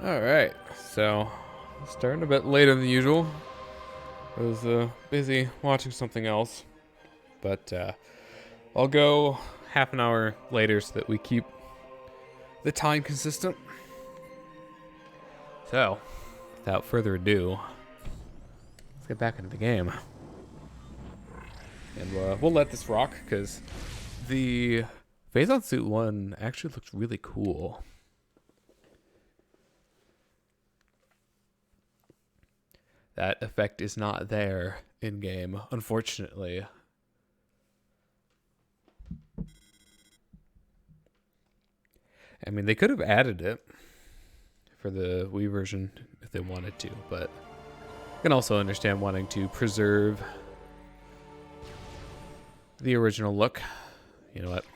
Alright, so starting a bit later than usual. I was busy watching something else, but I'll go half an hour later so that we keep the time consistent. So, without further ado, let's get back into the game. And we'll let this rock, because the Phazon Suit one actually looks really cool. That effect is not there in-game, unfortunately. I mean, they could have added it for the Wii version if they wanted to, but I can also understand wanting to preserve the original look. You know what?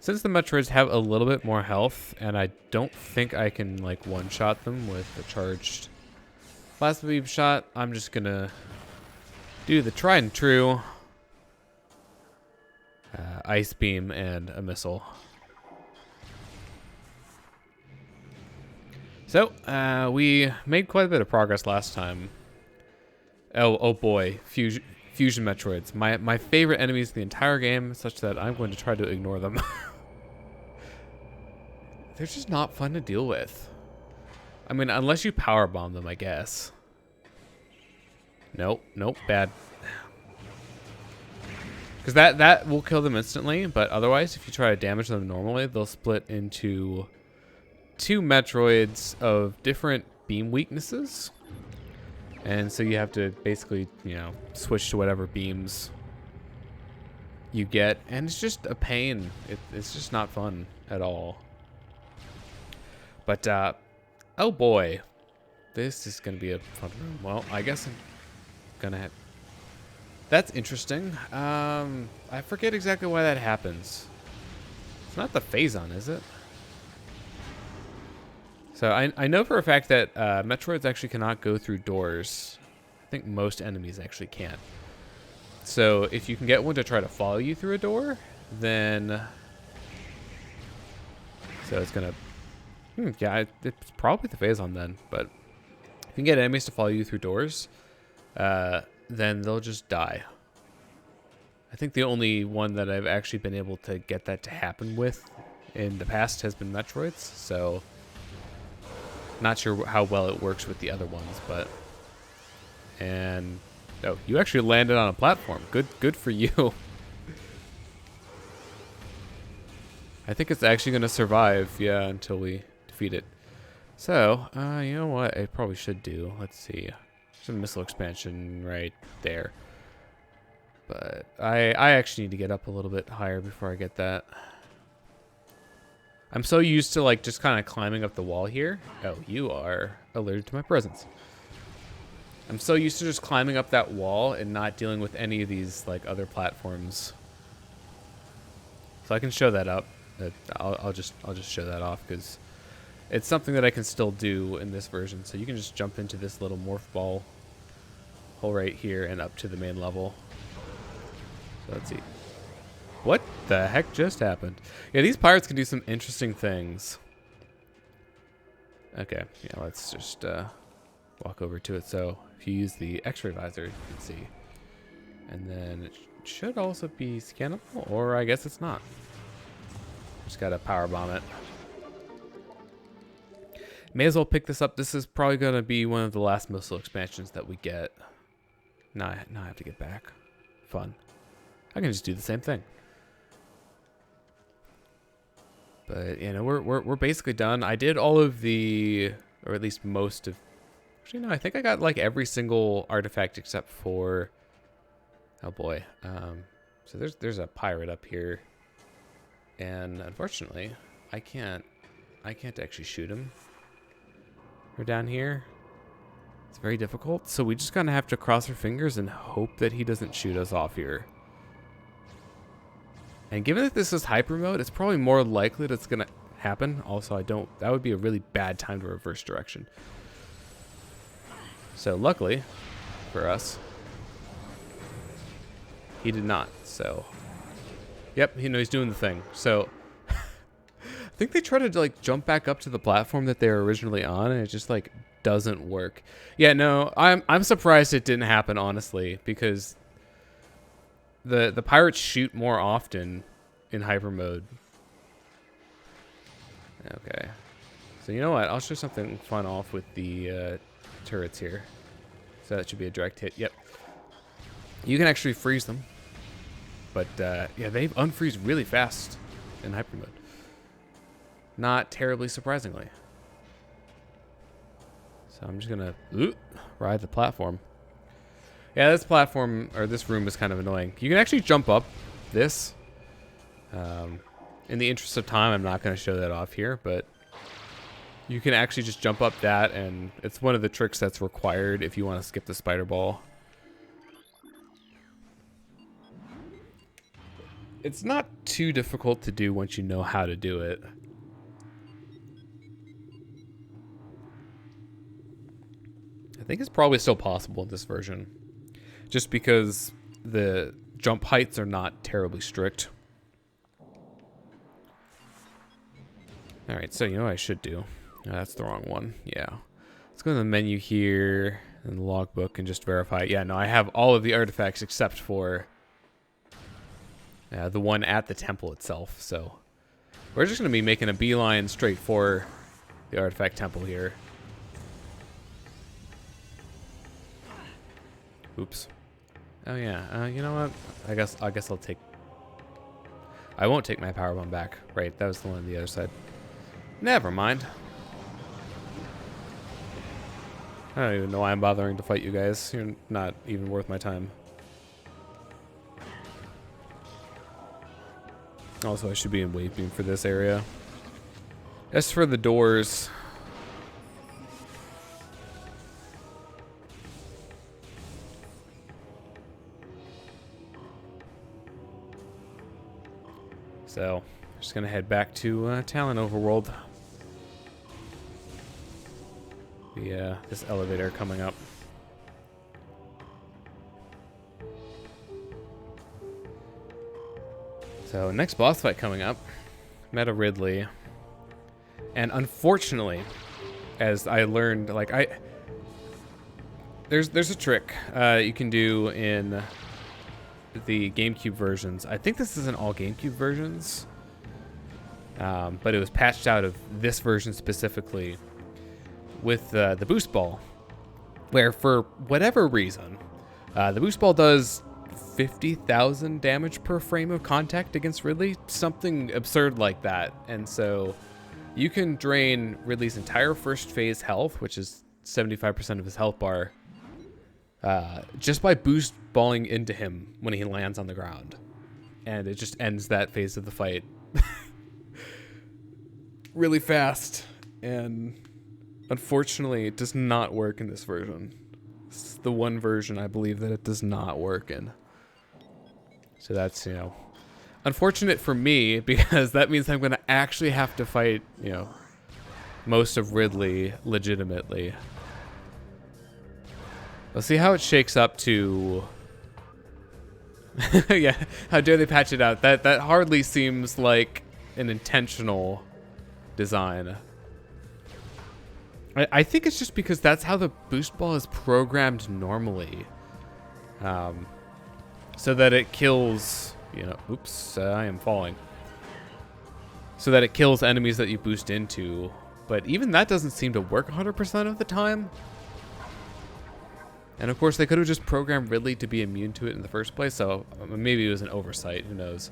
Since the Metroids have a little bit more health, and I don't think I can, like, one-shot them with a charged plasma beam shot, I'm just gonna do the tried and true ice beam and a missile. So, we made quite a bit of progress last time. Oh boy, Fusion Metroids. My favorite enemies in the entire game, such that I'm going to try to ignore them. They're just not fun to deal with. I mean, unless you power bomb them, I guess. Nope, bad. Because that will kill them instantly, but otherwise, if you try to damage them normally, they'll split into two Metroids of different beam weaknesses. And so you have to basically, switch to whatever beams you get. And it's just a pain. It's just not fun at all. But, oh boy. This is going to be a fun room. Well, I guess I'm going to have... That's interesting. I forget exactly why that happens. It's not the Phazon, is it? So I know for a fact that Metroids actually cannot go through doors. I think most enemies actually can't. So if you can get one to try to follow you through a door, then... So it's going to... yeah, it's probably the Phazon then. But if you can get enemies to follow you through doors, then they'll just die. I think the only one that I've actually been able to get that to happen with in the past has been Metroids, so not sure how well it works with the other ones, but... And... Oh, you actually landed on a platform. Good for you. I think it's actually going to survive, yeah, until we defeat it. So, you know what I probably should do? Let's see. There's a missile expansion right there. But I actually need to get up a little bit higher before I get that. I'm so used to, like, just kind of climbing up the wall here. Oh, you are alerted to my presence. I'm so used to just climbing up that wall and not dealing with any of these, like, other platforms. So I can show that up. I'll just show that off because it's something that I can still do in this version. So you can just jump into this little morph ball hole right here and up to the main level. So let's see. What the heck just happened? Yeah, these pirates can do some interesting things. Okay, yeah, let's just walk over to it. So if you use the X-ray visor, you can see. And then it should also be scannable, or I guess it's not. Just gotta power bomb it. May as well pick this up. This is probably gonna be one of the last missile expansions that we get. Now I have to get back. Fun. I can just do the same thing. But we're basically done. I did all of the, or at least most of. Actually, no, I think I got like every single artifact except for. Oh boy. So there's a pirate up here, and unfortunately, I can't actually shoot him. We're down here. It's very difficult. So we just kind of have to cross our fingers and hope that he doesn't shoot us off here. And given that this is Hypermode, it's probably more likely that it's going to happen. Also, that would be a really bad time to reverse direction. So luckily for us, he did not. So, yep, he's doing the thing. So I think they try to like jump back up to the platform that they were originally on, and it just like doesn't work. Yeah, no, I'm surprised it didn't happen, honestly, because the pirates shoot more often in hyper mode. Okay, so you know what? I'll show something fun off with the turrets here. So that should be a direct hit. Yep. You can actually freeze them, but yeah, they unfreeze really fast in hyper mode. Not terribly surprisingly. So I'm just gonna ride the platform. Yeah, this platform, or this room, is kind of annoying. You can actually jump up this. In the interest of time, I'm not going to show that off here, but you can actually just jump up that, and it's one of the tricks that's required if you want to skip the spider ball. It's not too difficult to do once you know how to do it. I think it's probably still possible in this version, just because the jump heights are not terribly strict. Alright, so you know what I should do? Oh, that's the wrong one. Yeah. Let's go to the menu here in the logbook and just verify. Yeah, no, I have all of the artifacts except for the one at the temple itself. So we're just going to be making a beeline straight for the artifact temple here. Oops. Oh yeah. You know what? I guess I'll take. I won't take my power bomb back. Right, that was the one on the other side. Never mind. I don't even know why I'm bothering to fight you guys. You're not even worth my time. Also, I should be in wave beam for this area. As for the doors, so just gonna head back to Talon Overworld. This elevator coming up. So next boss fight coming up, met a Ridley, and unfortunately, as I learned, like there's a trick you can do in the GameCube versions. I think this isn't all GameCube versions, but it was patched out of this version specifically with the boost ball, where for whatever reason, the boost ball does 50,000 damage per frame of contact against Ridley, something absurd like that. And so you can drain Ridley's entire first phase health, which is 75% of his health bar, just by boost balling into him when he lands on the ground. And it just ends that phase of the fight really fast. And unfortunately, it does not work in this version. It's the one version I believe that it does not work in. So that's, unfortunate for me, because that means I'm going to actually have to fight, most of Ridley legitimately. Let's see how it shakes up to... yeah, how dare they patch it out. That hardly seems like an intentional design. I think it's just because that's how the boost ball is programmed normally. So that it kills, oops, I am falling. So that it kills enemies that you boost into. But even that doesn't seem to work 100% of the time. And of course, they could have just programmed Ridley to be immune to it in the first place, so maybe it was an oversight, who knows.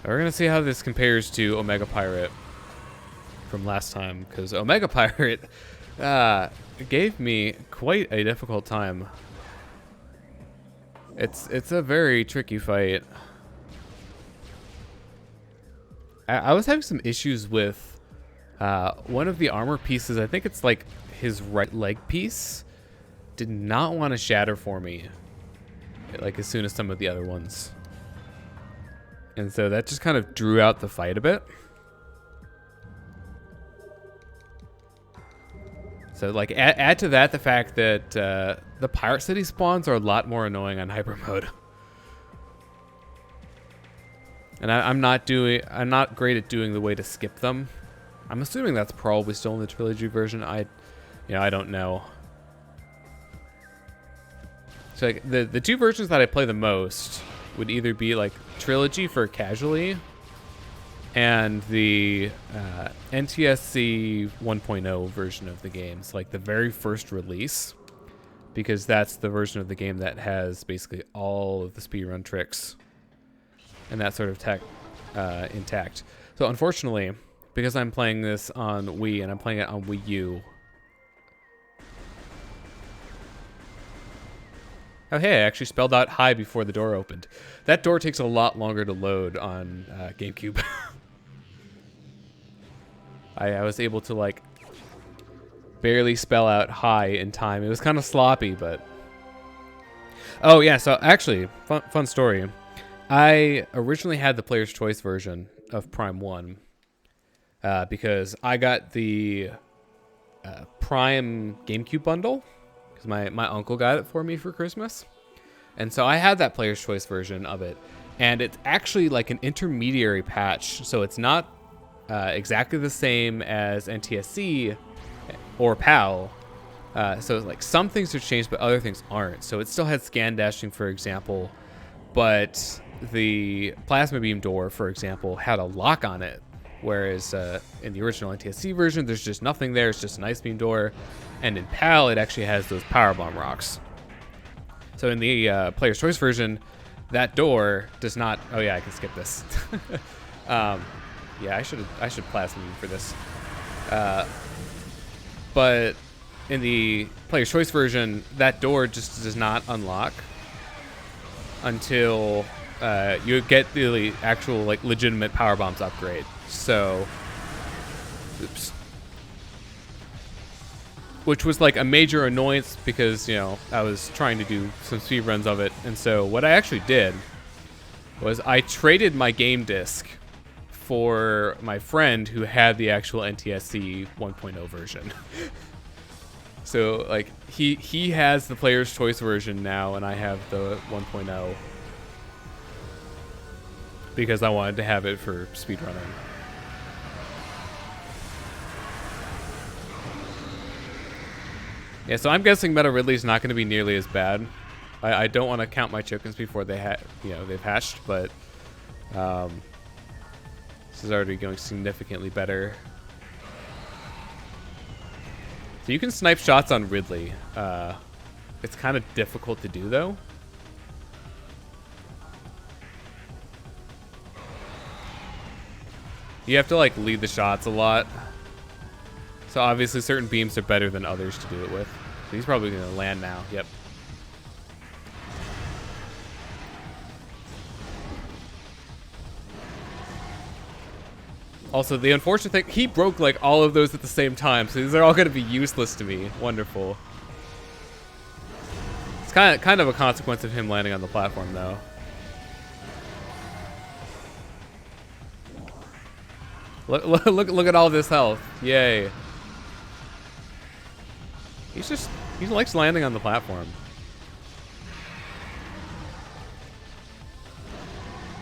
We're going to see how this compares to Omega Pirate from last time, because Omega Pirate gave me quite a difficult time. It's a very tricky fight. I was having some issues with one of the armor pieces. I think it's like his right leg piece did not want to shatter for me, like as soon as some of the other ones. And so that just kind of drew out the fight a bit. So like add to that the fact that the Pirate City spawns are a lot more annoying on hyper mode. And I'm not great at doing the way to skip them. I'm assuming that's probably still in the Trilogy version. I don't know. So like, the two versions that I play the most would either be like Trilogy for casually and the NTSC 1.0 version of the games, like the very first release, because that's the version of the game that has basically all of the speedrun tricks and that sort of tech intact. So unfortunately, because I'm playing this on Wii and I'm playing it on Wii U. Oh hey, I actually spelled out hi before the door opened. That door takes a lot longer to load on GameCube. I was able to like barely spell out hi in time. It was kind of sloppy, but... Oh yeah, so actually, fun story. I originally had the Player's Choice version of Prime 1 because I got the Prime GameCube bundle because my uncle got it for me for Christmas. And so I had that Player's Choice version of it. And it's actually like an intermediary patch. So it's not exactly the same as NTSC or PAL. So like some things have changed, but other things aren't. So it still had scan dashing, for example. But the plasma beam door, for example, had a lock on it. Whereas in the original NTSC version, there's just nothing there. It's just an ice beam door. And in PAL, it actually has those power bomb rocks. So in the Player's Choice version, that door does not... Oh yeah, I can skip this. Yeah, I should plasma beam for this. But in the Player's Choice version, that door just does not unlock until you get the actual like legitimate power bombs upgrade. So, oops. Which was like a major annoyance because, you know, I was trying to do some speed runs of it. And so what I actually did was I traded my game disc for my friend who had the actual NTSC 1.0 version. So like he has the Player's Choice version now and I have the 1.0 because I wanted to have it for speedrunning. Yeah, so I'm guessing Meta Ridley's not going to be nearly as bad. I don't want to count my chickens before they've hatched, but this is already going significantly better. So you can snipe shots on Ridley. It's kind of difficult to do though. You have to like lead the shots a lot. So obviously certain beams are better than others to do it with. So he's probably going to land now. Yep. Also, the unfortunate thing, he broke like all of those at the same time, so these are all going to be useless to me. Wonderful. It's kind of a consequence of him landing on the platform, though. Look at all this health. Yay. He likes landing on the platform.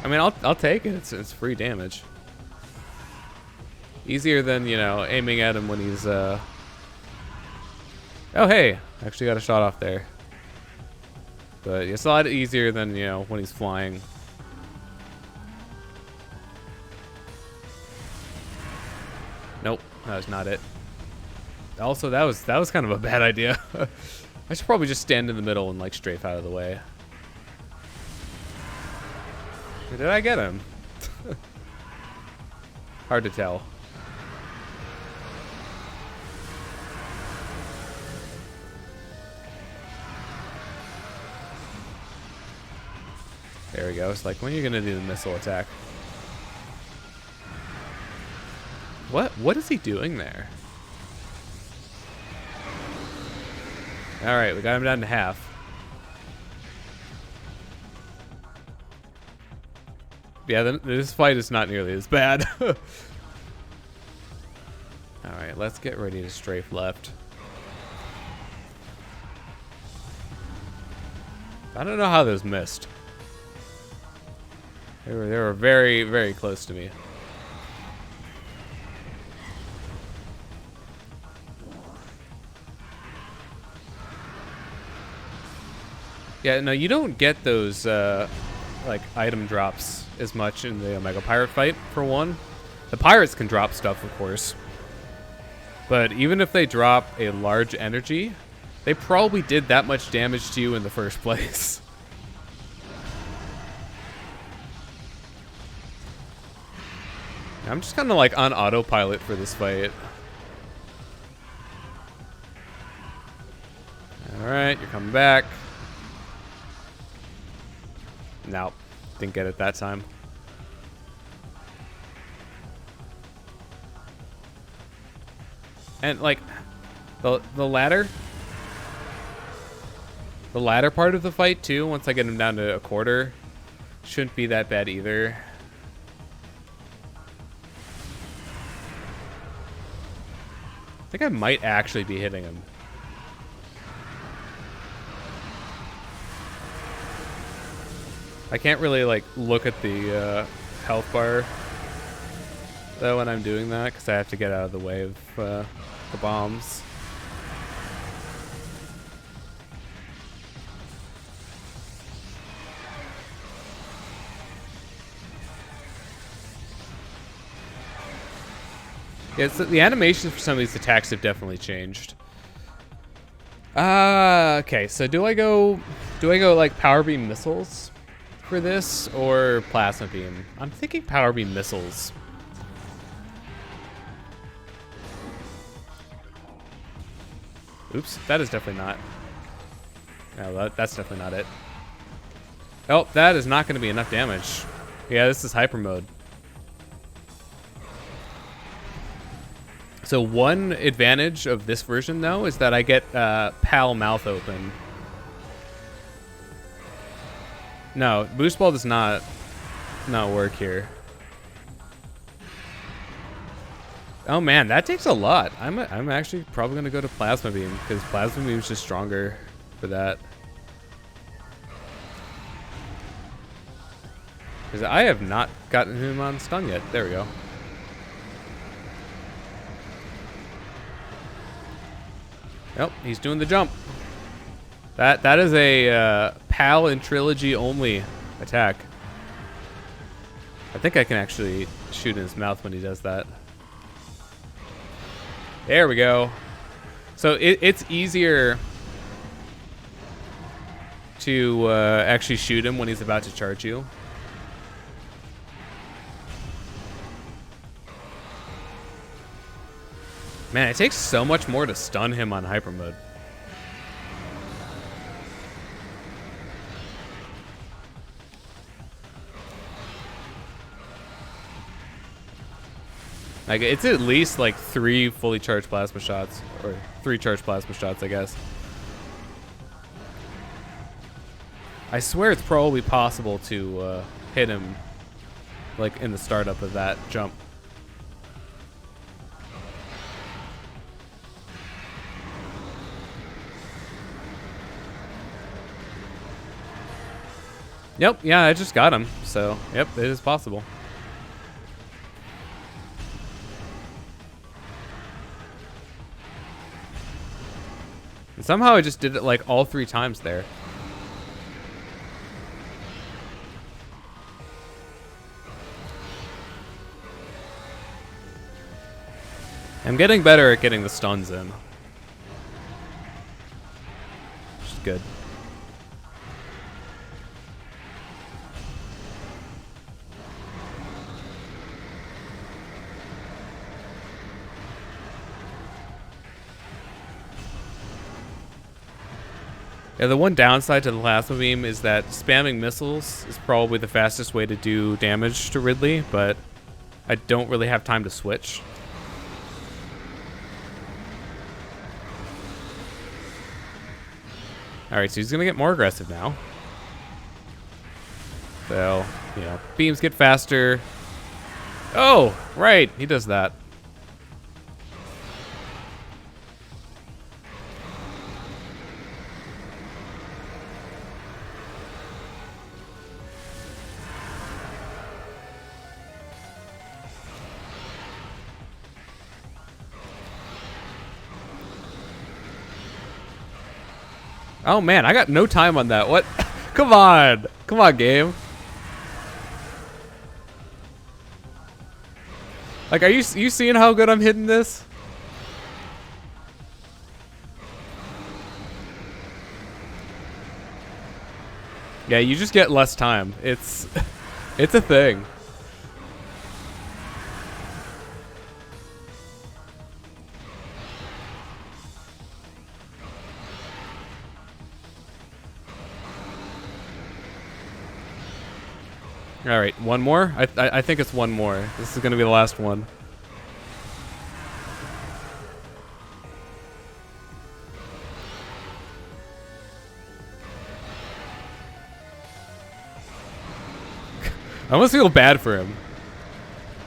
I mean, I'll take it. It's free damage. Easier than, you know, aiming at him when he's Oh hey, actually got a shot off there. But it's a lot easier than, you know, when he's flying. Nope, that's not it. Also, that was kind of a bad idea. I should probably just stand in the middle and like strafe out of the way. Did I get him? Hard to tell. There we go. It's like, when are you gonna do the missile attack? What is he doing there? Alright, we got him down to half. Yeah, this fight is not nearly as bad. Alright, let's get ready to strafe left. I don't know how those missed. They were very, very close to me. Yeah, no, you don't get those like item drops as much in the Omega Pirate fight, for one. The pirates can drop stuff, of course. But even if they drop a large energy, they probably did that much damage to you in the first place. I'm just kind of like on autopilot for this fight. Alright, you're coming back. Nope, didn't get it that time. And like the ladder part of the fight too, once I get him down to a quarter, shouldn't be that bad either. I think I might actually be hitting him. I can't really like look at the health bar though when I'm doing that, because I have to get out of the way of the bombs. Yeah, so the animations for some of these attacks have definitely changed. Okay, so do I go like power beam missiles for this or plasma beam? I'm thinking power beam missiles. Oops, that is definitely not. No, that's definitely not it. Oh, that is not going to be enough damage. Yeah, this is Hypermode. So one advantage of this version, though, is that I get PAL mouth open. No, Boost Ball does not work here. Oh man, that takes a lot. I'm actually probably gonna go to Plasma Beam because Plasma Beam is just stronger for that. Because I have not gotten him on stun yet. There we go. Nope, he's doing the jump. That is a PAL and Trilogy only attack. I think I can actually shoot in his mouth when he does that. There we go. So it's easier to actually shoot him when he's about to charge you. Man, it takes so much more to stun him on Hypermode. Like, it's at least like 3 fully charged plasma shots, or 3 charged plasma shots, I guess. I swear it's probably possible to hit him like in the startup of that jump. Yep, yeah, I just got him, so yep, it is possible. And somehow I just did it like all 3 times there. I'm getting better at getting the stuns in. Which is good. Yeah, the one downside to the plasma beam is that spamming missiles is probably the fastest way to do damage to Ridley, but I don't really have time to switch. Alright, so he's gonna get more aggressive now. So, you know, beams get faster. Oh, right, he does that. Oh man, I got no time on that. What? Come on. Come on, game. Like, are you seeing how good I'm hitting this? Yeah, you just get less time. It's a thing. All right, one more. I think it's one more. This is gonna be the last one. I almost feel bad for him.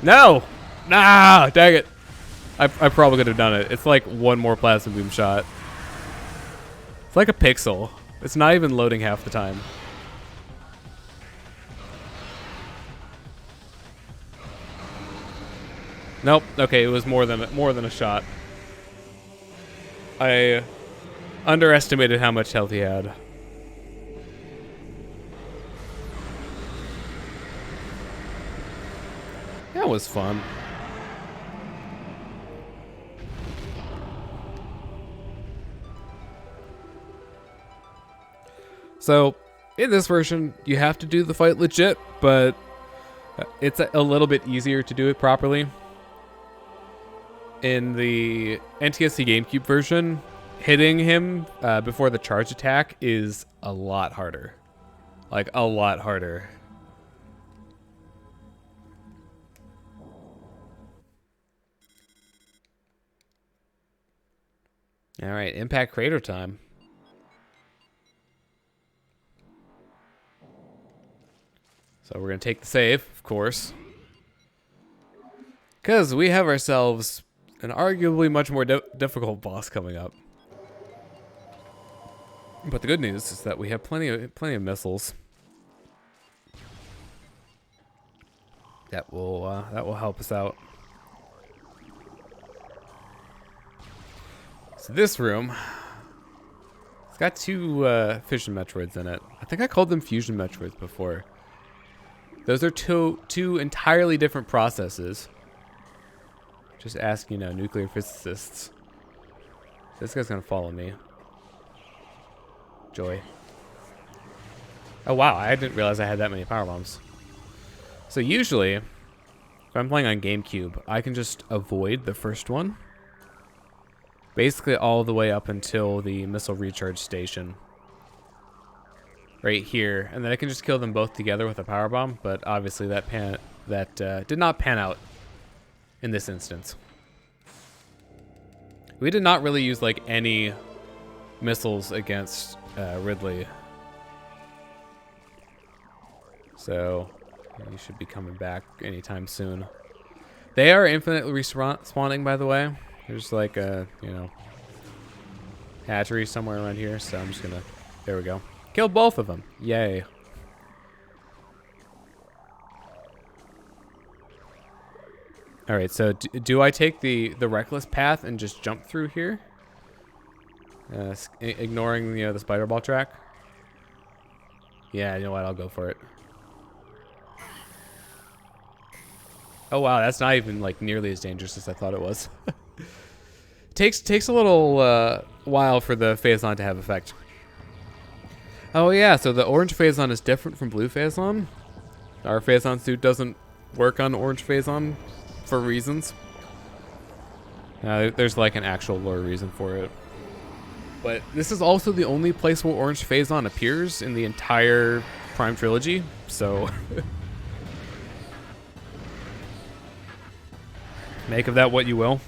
No! Nah! Dang it. I probably could have done it. It's like one more plasma boom shot. It's like a pixel. It's not even loading half the time. Nope. Okay, it was more than a shot. I underestimated how much health he had. That was fun. So, in this version, you have to do the fight legit, but it's a little bit easier to do it properly. In the NTSC GameCube version, hitting him before the charge attack is a lot harder. Like, a lot harder. All right, Impact Crater time. So we're going to take the save, of course. Because we have ourselves an arguably much more difficult boss coming up. But the good news is that we have plenty of missiles. That will help us out. So this room, it's got two fission Metroids in it. I think I called them fusion Metroids before. Those are two entirely different processes. Just ask, nuclear physicists. This guy's gonna follow me. Joy. Oh wow, I didn't realize I had that many power bombs. So usually, if I'm playing on GameCube, I can just avoid the first one. Basically all the way up until the missile recharge station. Right here, and then I can just kill them both together with a power bomb, but obviously that did not pan out in this instance. We did not really use like any missiles against Ridley. So you should be coming back anytime soon. They are infinitely respawning, by the way. There's like a, hatchery somewhere around here, so I'm just gonna, there we go. Killed both of them. Yay. All right, so do I take the reckless path and just jump through here? Ignoring, the spider ball track? Yeah, you know what? I'll go for it. Oh, wow, that's not even like nearly as dangerous as I thought it was. Takes a little while for the Phazon to have effect. Oh yeah, so the orange Phazon is different from blue Phazon. Our Phazon suit doesn't work on orange Phazon for reasons. There's like an actual lore reason for it. But this is also the only place where orange Phazon appears in the entire Prime Trilogy, so... Make of that what you will.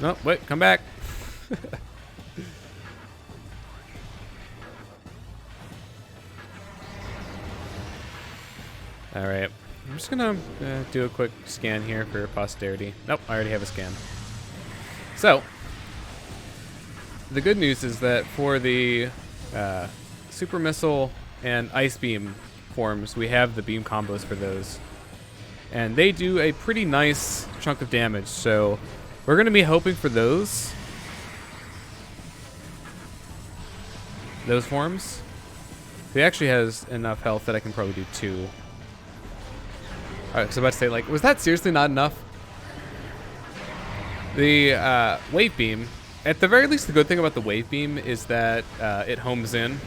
Oh, wait, come back. All right, I'm just gonna do a quick scan here for posterity. Nope, I already have a scan. So, the good news is that for the Super Missile and Ice Beam forms, we have the beam combos for those. And they do a pretty nice chunk of damage, so we're gonna be hoping for those. those forms. He actually has enough health that I can probably do 2. Alright, so I was about to say, like, was that seriously not enough? The wave beam, at the very least, the good thing about the wave beam is that it homes in.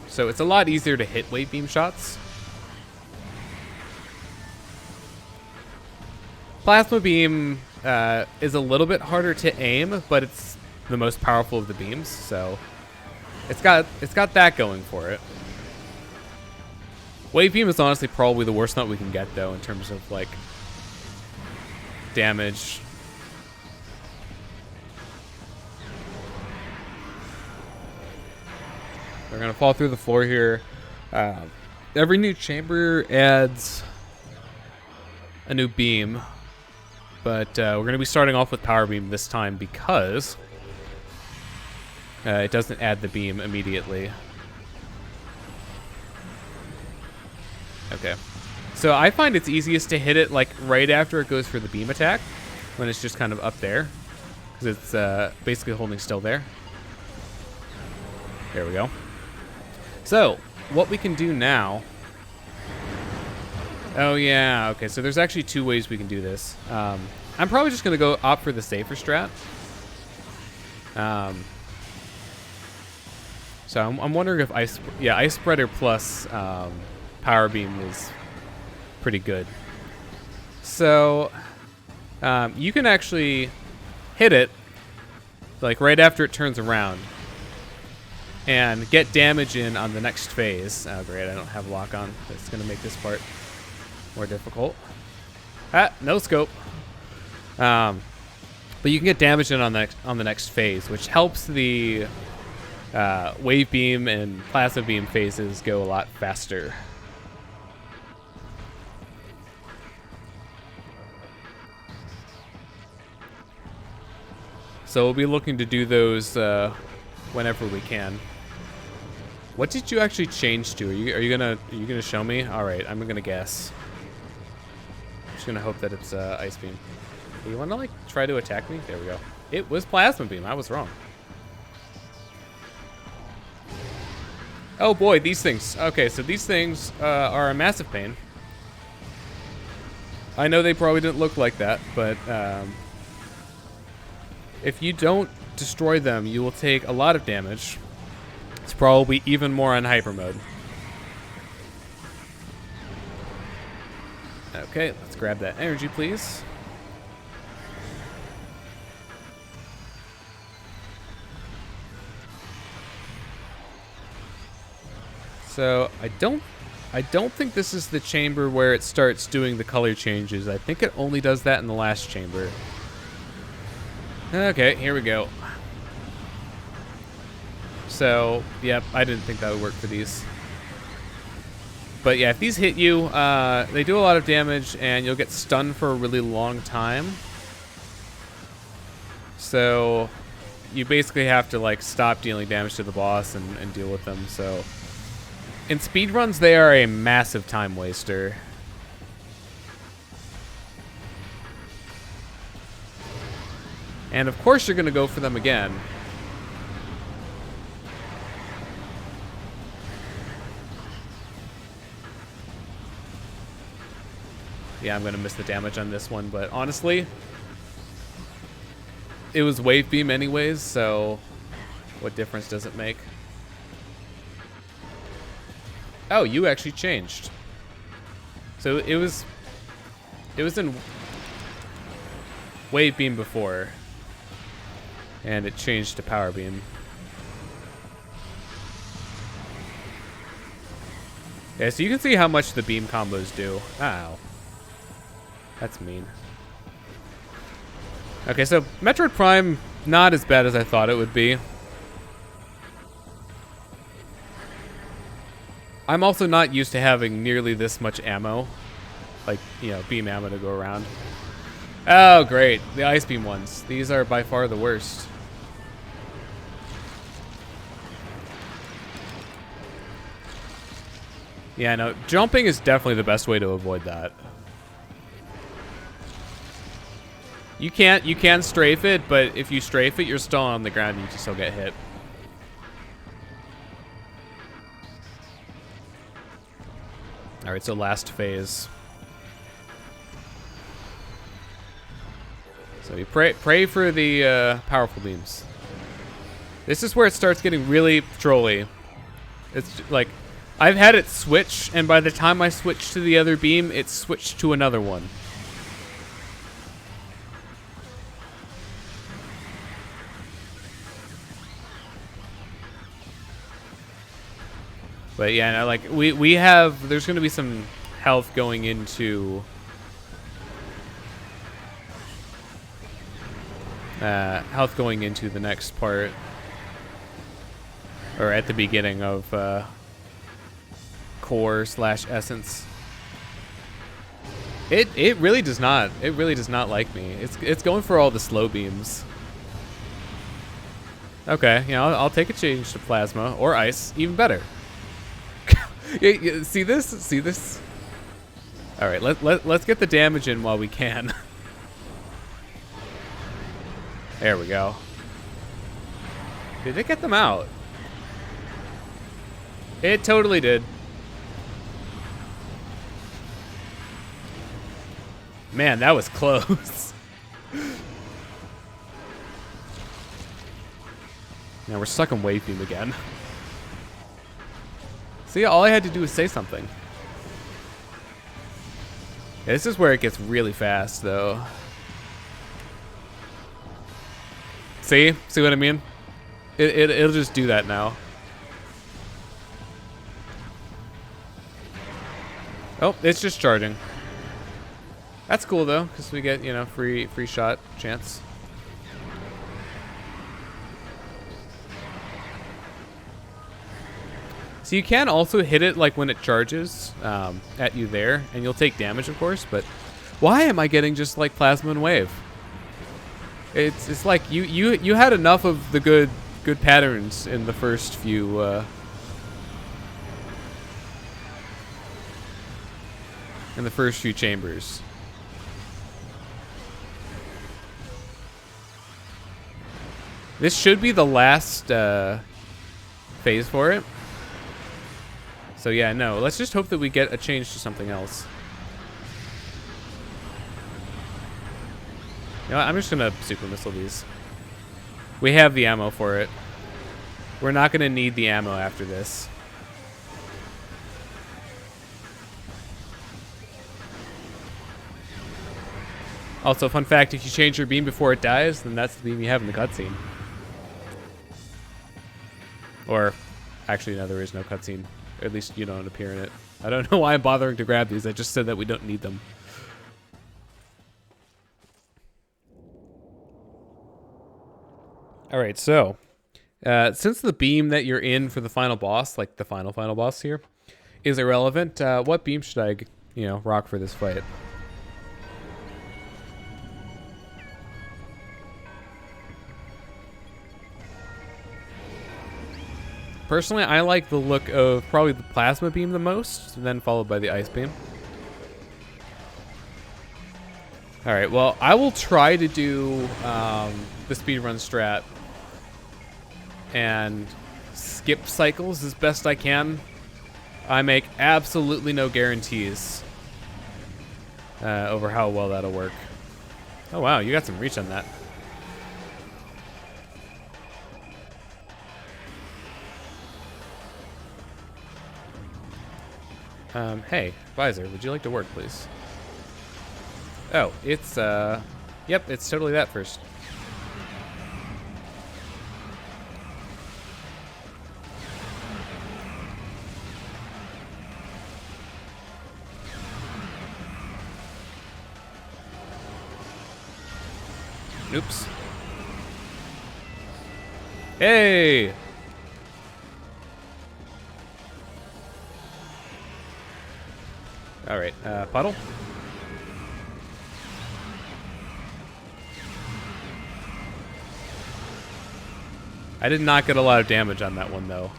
So it's a lot easier to hit wave beam shots. Plasma beam is a little bit harder to aim, but it's the most powerful of the beams, so it's got that going for it. Wave beam is honestly probably the worst nut we can get, though, in terms of like damage. They're gonna fall through the floor here. Every new chamber adds a new beam, but we're gonna be starting off with power beam this time because it doesn't add the beam immediately. Okay, so I find it's easiest to hit it like right after it goes for the beam attack, when it's just kind of up there, because it's basically holding still there. There we go. So what we can do now. Oh yeah, okay. So there's actually 2 ways we can do this. I'm probably just gonna go opt for the safer strat. So I'm wondering if ice spreader plus power beam is pretty good. So you can actually hit it like right after it turns around and get damage in on the next phase. Oh great, I don't have lock on. That's gonna make this part more difficult. Ah, no scope. But you can get damage in on the next phase, which helps the wave beam and plasma beam phases go a lot faster. So we'll be looking to do those whenever we can. What did you actually change to? Are you gonna show me? All right, I'm gonna guess. I'm just gonna hope that it's ice beam. You want to like try to attack me? There we go. It was plasma beam. I was wrong. Oh boy, these things. Okay, so these things are a massive pain. I know they probably didn't look like that, but if you don't destroy them, you will take a lot of damage. It's probably even more on hyper mode. Okay, let's grab that energy, please. So I don't think this is the chamber where it starts doing the color changes. I think it only does that in the last chamber. Okay, here we go. So, yep, I didn't think that would work for these. But yeah, if these hit you, they do a lot of damage, and you'll get stunned for a really long time. So you basically have to like stop dealing damage to the boss and deal with them. So in speedruns, they are a massive time waster. And of course you're gonna go for them again. Yeah, I'm gonna miss the damage on this one, but honestly, it was wave beam anyways, so what difference does it make? Oh, you actually changed. So it was in wave beam before, and it changed to power beam. Yeah, so you can see how much the beam combos do. Ow. That's mean. Okay, so Metroid Prime, not as bad as I thought it would be. I'm also not used to having nearly this much ammo. Like, you know, beam ammo to go around. Oh, great. The ice beam ones. These are by far the worst. Yeah, no, jumping is definitely the best way to avoid that. You can strafe it, but if you strafe it, you're still on the ground and you can still get hit. All right, so last phase. So you pray for the powerful beams. This is where it starts getting really trolly. It's like, I've had it switch, and by the time I switch to the other beam, it switched to another one. But yeah, no, like we have, there's going to be some health going into the next part, or at the beginning of core / essence. It really does not like me. It's going for all the slow beams. Okay, you know, I'll take a change to plasma or ice, even better. See this? See this? All right, let's get the damage in while we can. There we go. Did it get them out? It totally did. Man, that was close. Now we're stuck on wave beam again. See, all I had to do was say something. Yeah, this is where it gets really fast, though. See? See what I mean? It'll just do that now. Oh, it's just charging. That's cool, though, because we get, you know, free shot chance. So you can also hit it like when it charges at you there, and you'll take damage, of course. But why am I getting just like plasma and wave? It's like you had enough of the good patterns in the first few chambers. This should be the last phase for it. So yeah, no, let's just hope that we get a change to something else. You know what, I'm just gonna super missile these. We have the ammo for it. We're not gonna need the ammo after this. Also, fun fact, if you change your beam before it dies, then that's the beam you have in the cutscene. Or, actually, no, there is no cutscene. Or at least you don't appear in it. I don't know why I'm bothering to grab these. I just said that we don't need them. All right, so since the beam that you're in for the final boss, like the final boss here, is irrelevant, what beam should I, you know, rock for this fight? Personally, I like the look of probably the plasma beam the most, and then followed by the ice beam. All right, well, I will try to do the speedrun strat and skip cycles as best I can. I make absolutely no guarantees over how well that'll work. Oh, wow, you got some reach on that. Hey, Visor, would you like to work, please? Oh, it's, yep, it's totally that first. Oops. Hey! All right, puddle. I did not get a lot of damage on that one, though.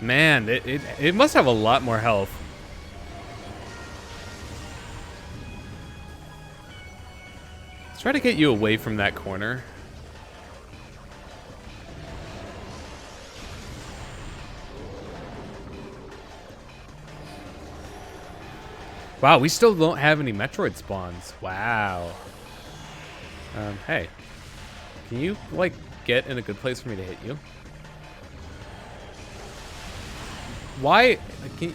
Man, it must have a lot more health. Let's try to get you away from that corner. Wow, we still don't have any Metroid spawns. Wow. Hey. Can you, like, get in a good place for me to hit you? Why?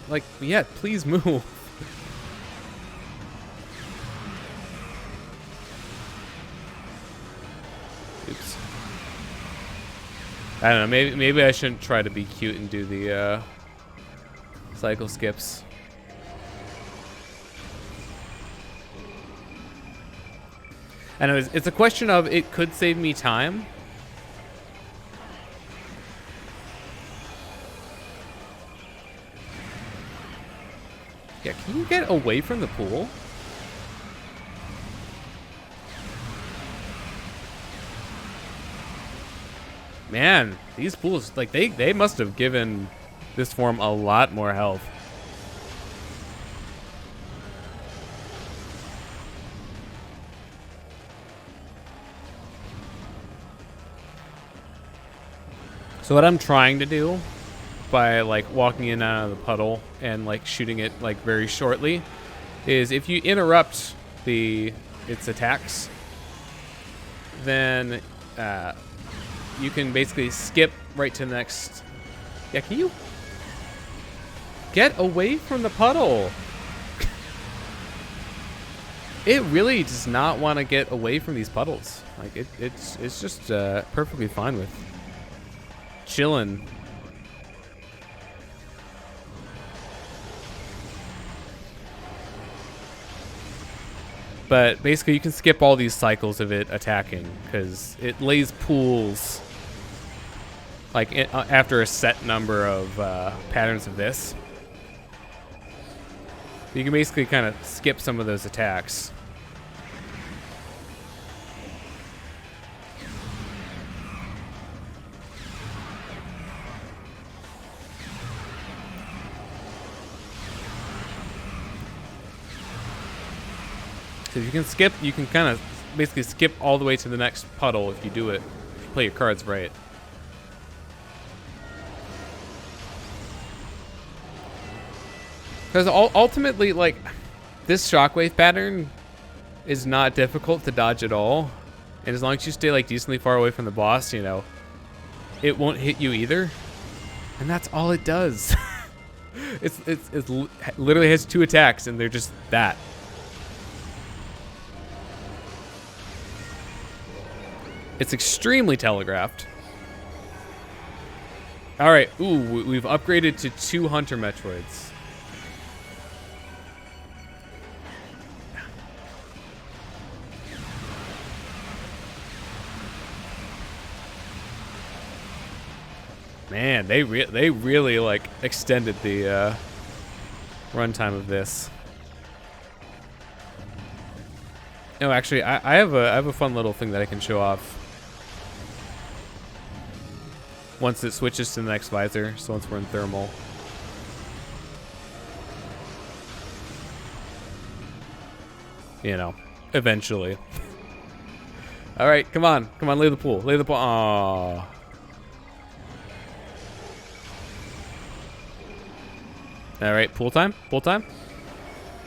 Like, yeah, please move. Oops. I don't know, maybe I shouldn't try to be cute and do the, cycle skips. I know, it's a question of it could save me time. Yeah, can you get away from the pool? Man, these pools, like, they must have given this form a lot more health. So what I'm trying to do by like walking in and out of the puddle and like shooting it like very shortly is if you interrupt its attacks, then you can basically skip right to the next. Yeah, can you get away from the puddle? It really does not want to get away from these puddles. Like it's just perfectly fine with chilling. But basically you can skip all these cycles of it attacking because it lays pools like after a set number of patterns of this. You can basically kind of skip some of those attacks. So you can skip, you can kind of basically skip all the way to the next puddle if you do it, if you play your cards right. Because ultimately, like, this shockwave pattern is not difficult to dodge at all. And as long as you stay, like, decently far away from the boss, you know, it won't hit you either. And that's all it does. It literally has 2 attacks, and they're just that. It's extremely telegraphed. All right, ooh, we've upgraded to 2 Hunter Metroids. Man, they really like extended the runtime of this. No, actually, I have a fun little thing that I can show off once it switches to the next visor. So once we're in thermal. You know, eventually. All right, come on, lay the pool, lay the pool. Aww. All right, pool time, pool time.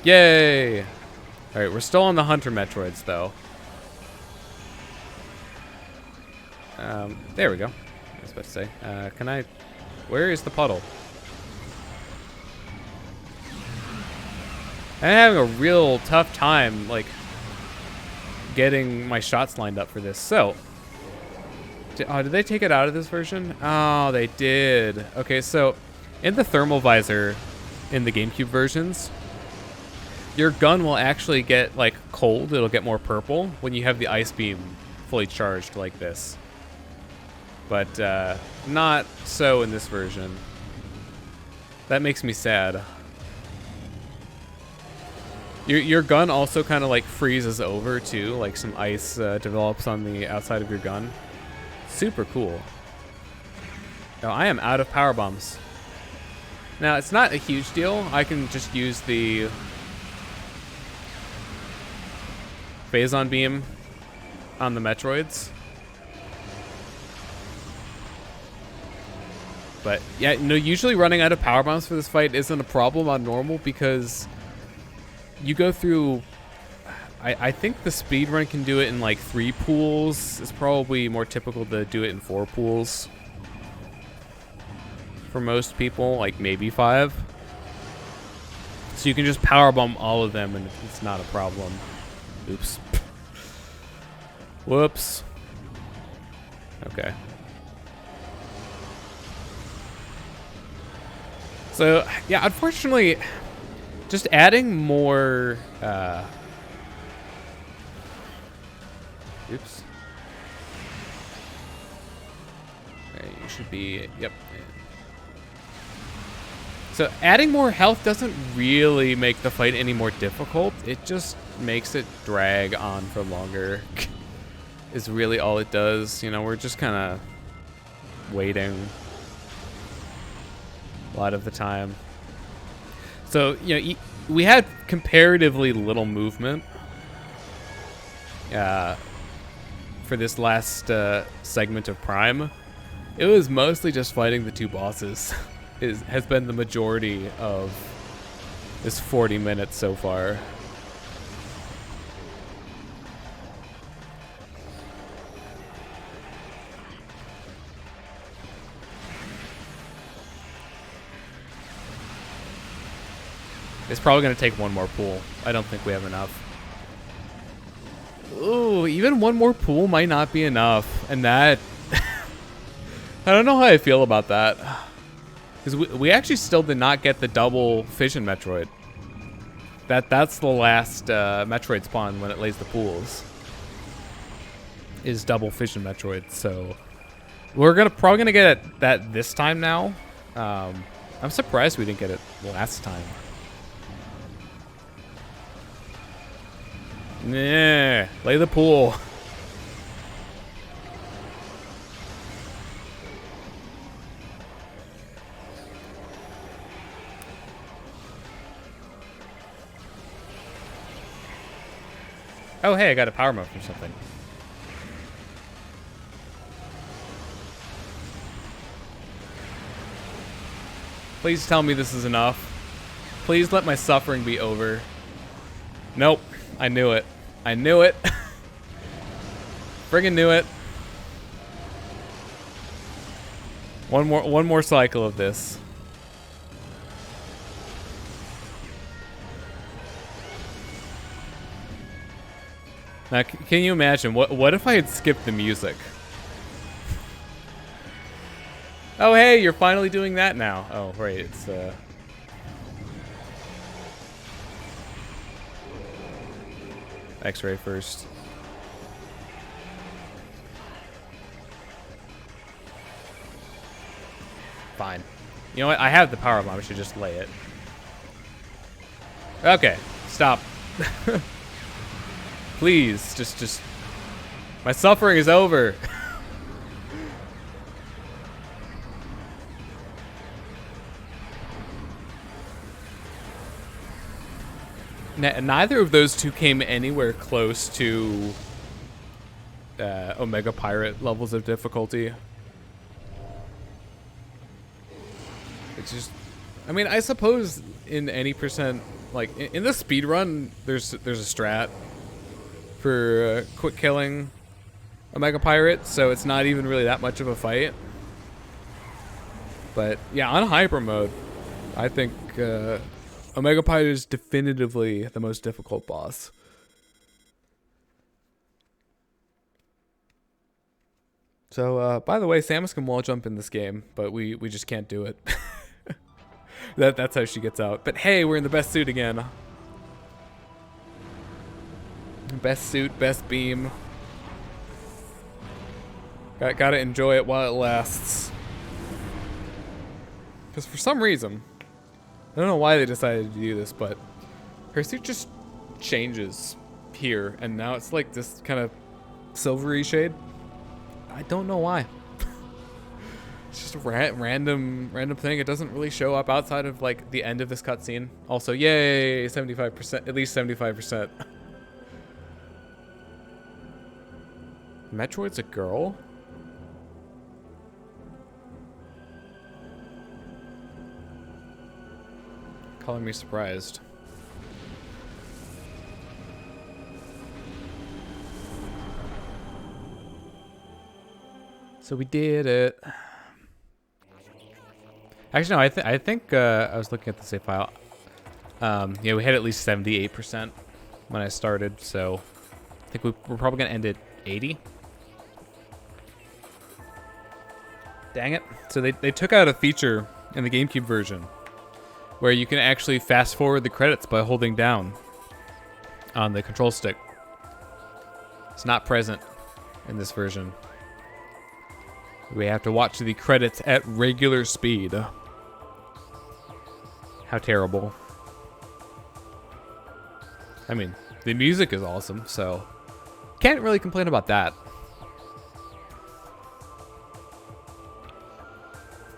Yay! All right, we're still on the Hunter Metroids though. There we go. I was about to say, can I? Where is the puddle? I'm having a real tough time, like, getting my shots lined up for this. So, did they take it out of this version? Oh, they did. Okay, so in the thermal visor, in the GameCube versions, your gun will actually get like cold. It'll get more purple when you have the ice beam fully charged like this. But not so in this version. That makes me sad. Your gun also kind of like freezes over too, like some ice develops on the outside of your gun. Super cool. Now I am out of power bombs. Now it's not a huge deal. I can just use the Phazon beam on the Metroids. But yeah, no, usually running out of power bombs for this fight isn't a problem on normal because you go through. I think the speed run can do it in like 3 pools. It's probably more typical to do it in 4 pools. For most people, like maybe 5. So you can just powerbomb all of them and it's not a problem. Oops. Whoops. Okay. So, yeah, unfortunately, just adding more, oops. Okay, you should be, yep. So adding more health doesn't really make the fight any more difficult. It just makes it drag on for longer. Is really all it does. You know, we're just kind of waiting a lot of the time. So, you know, we had comparatively little movement for this last segment of Prime. It was mostly just fighting the 2 bosses. Has been the majority of this 40 minutes so far. It's probably going to take 1 more pool. I don't think we have enough. Ooh, even 1 more pool might not be enough. And that... I don't know how I feel about that. Because we actually still did not get the double fission Metroid. That's the last Metroid spawn when it lays the pools. Is double fission Metroid. So we're probably gonna get that this time now. I'm surprised we didn't get it last time. Nah, lay the pool. Oh, hey, I got a power mode or something. Please tell me this is enough. Please let my suffering be over. Nope. I knew it. I knew it. Friggin' knew it. One more cycle of this. Now, can you imagine? What if I had skipped the music? Oh, hey, you're finally doing that now. Oh, right, it's X-ray first. Fine. You know what? I have the power bomb. I should just lay it. Okay, stop. Please, just... My suffering is over. Neither of those two came anywhere close to Omega Pirate levels of difficulty. It's just... I mean, I suppose in any percent... Like, in the speed run, there's a strat for quick killing Omega Pirate, so it's not even really that much of a fight. But yeah, on hyper mode, I think Omega Pirate is definitively the most difficult boss. So by the way, Samus can wall jump in this game, but we just can't do it. That's how she gets out. But hey, we're in the best suit again. Best suit, best beam. Gotta enjoy it while it lasts. Because for some reason, I don't know why they decided to do this, but her suit just changes here, and now it's like this kind of silvery shade. I don't know why. It's just a random thing. It doesn't really show up outside of like the end of this cutscene. Also, yay, 75%, at least 75%. Metroid's a girl? Calling me surprised. So we did it. Actually, no, I think I was looking at the save file. Yeah, we had at least 78% when I started, so I think we're probably gonna end at 80. Dang it. So they took out a feature in the GameCube version where you can actually fast forward the credits by holding down on the control stick. It's not present in this version. We have to watch the credits at regular speed. How terrible. I mean, the music is awesome, so can't really complain about that.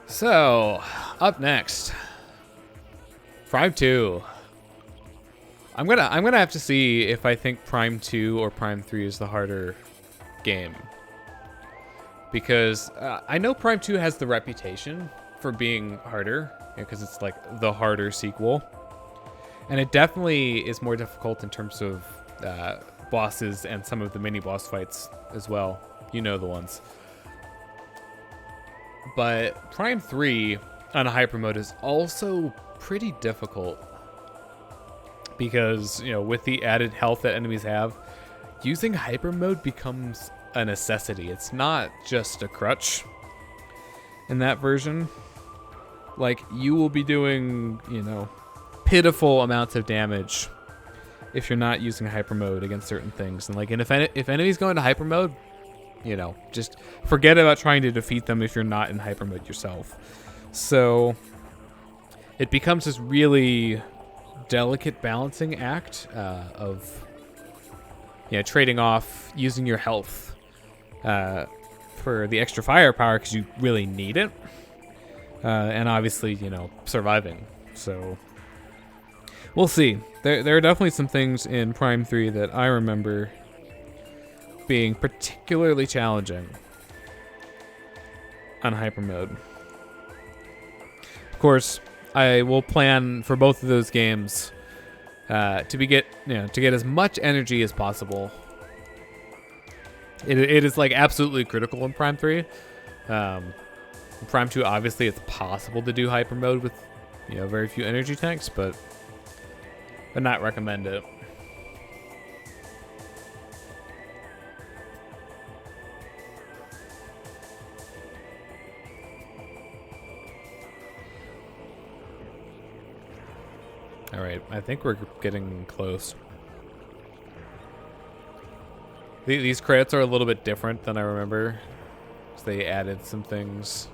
So, up next, Prime 2. I'm gonna have to see if I think Prime 2 or Prime 3 is the harder game. Because I know Prime 2 has the reputation for being harder, because it's like the harder sequel. And it definitely is more difficult in terms of bosses and some of the mini boss fights as well. You know the ones. But Prime 3 on Hypermode is also pretty difficult. Because, you know, with the added health that enemies have, using Hypermode becomes a necessity. It's not just a crutch in that version. Like, you will be doing, you know, pitiful amounts of damage if you're not using Hypermode against certain things. And like, and if enemies go into Hypermode, you know, just forget about trying to defeat them if you're not in Hypermode yourself. So it becomes this really delicate balancing act of, you know, trading off using your health for the extra firepower because you really need it, and obviously, you know, surviving. So we'll see. There are definitely some things in Prime 3 that I remember being particularly challenging on Hypermode. Of course, I will plan for both of those games to get as much energy as possible. It is like absolutely critical in Prime 3. In Prime 2, obviously, it's possible to do Hypermode with, you know, very few energy tanks, but I'd not recommend it. All right, I think we're getting close. These credits are a little bit different than I remember. So they added some things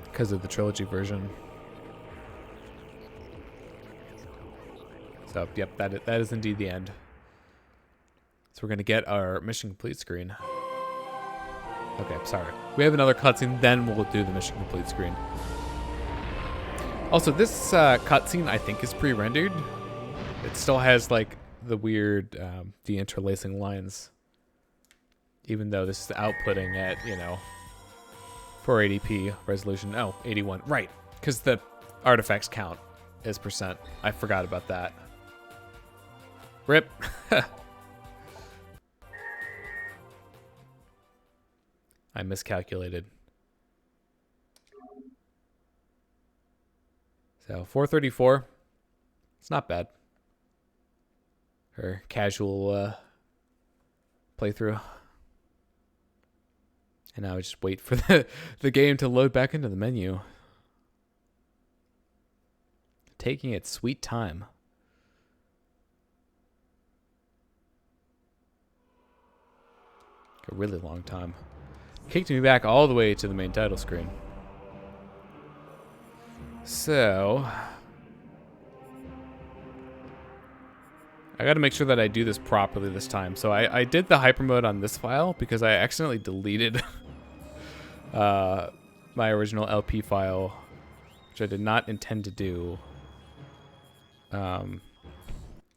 because of the Trilogy version. So, yep, that is indeed the end. So we're going to get our mission complete screen. Okay, sorry. We have another cutscene, then we'll do the mission complete screen. Also, this cutscene, I think, is pre-rendered. It still has, like, the weird de-interlacing lines. Even though this is outputting at, you know, 480p resolution. Oh, 81. Right, because the artifacts count as percent. I forgot about that. Rip. I miscalculated. So 434. It's not bad. Her casual playthrough. And now I just wait for the game to load back into the menu. Taking its sweet time. A really long time. Kicked me back all the way to the main title screen. So I got to make sure that I do this properly this time. So I did the Hypermode on this file because I accidentally deleted my original LP file, which I did not intend to do.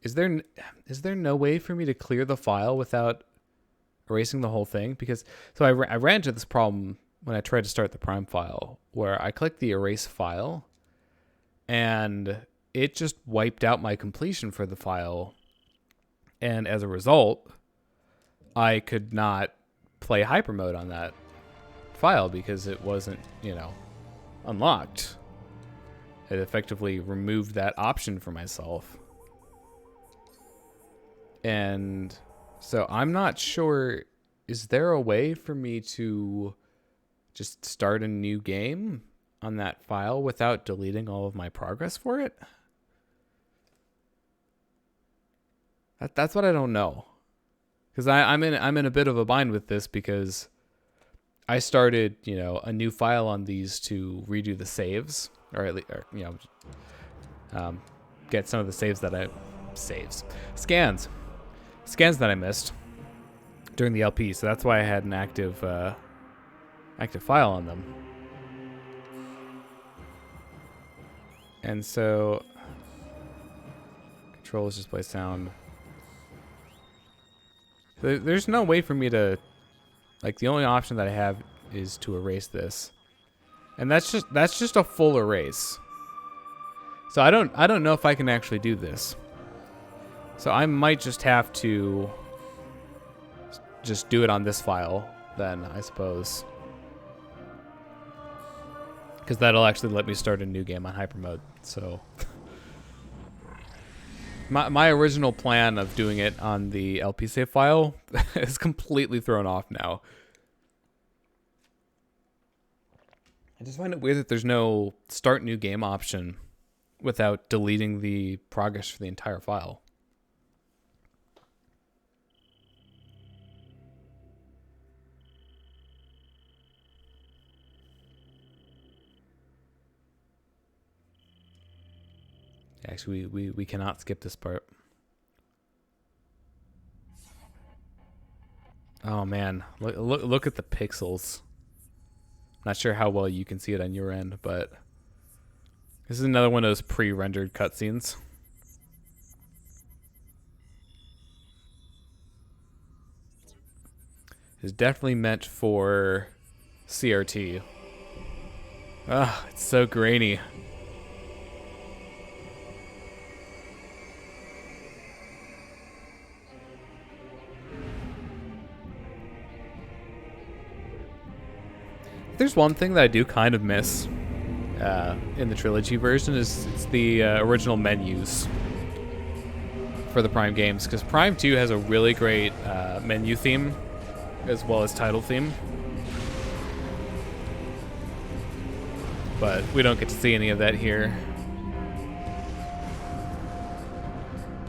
Is there no way for me to clear the file without erasing the whole thing? Because so I ran into this problem when I tried to start the Prime file, where I clicked the erase file and it just wiped out my completion for the file. And as a result, I could not play Hypermode on that file because it wasn't, you know, unlocked. It effectively removed that option for myself. And so I'm not sure, is there a way for me to just start a new game on that file without deleting all of my progress for it? That's what I don't know. Because I'm in a bit of a bind with this because I started, you know, a new file on these to redo the saves, or at least, get some of the scans that I missed during the LP. So that's why I had an active file on them. And so controls just play sound. There's no way for me to, like, the only option that I have is to erase this. And that's just a full erase. So I don't know if I can actually do this. So I might just have to just do it on this file then, I suppose. Because that'll actually let me start a new game on Hypermode. So my original plan of doing it on the LP save file is completely thrown off now. I just find it weird that there's no start new game option without deleting the progress for the entire file. Actually, we cannot skip this part. Oh man, look at the pixels. Not sure how well you can see it on your end, but this is another one of those pre-rendered cutscenes. It's definitely meant for CRT. Ah, it's so grainy. There's one thing that I do kind of miss in the Trilogy version is it's the original menus for the Prime games, because Prime 2 has a really great menu theme as well as title theme, but we don't get to see any of that here.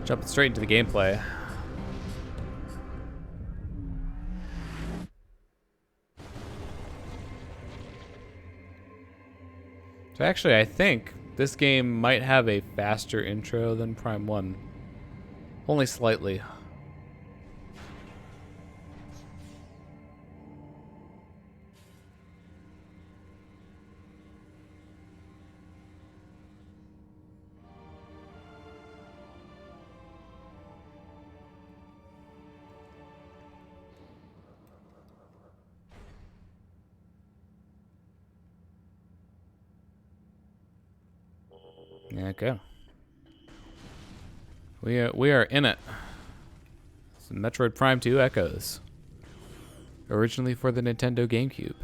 Jumping straight into the gameplay. So actually, I think this game might have a faster intro than Prime 1. Only slightly. Okay. We are in it. It's Metroid Prime 2 Echoes. Originally for the Nintendo GameCube.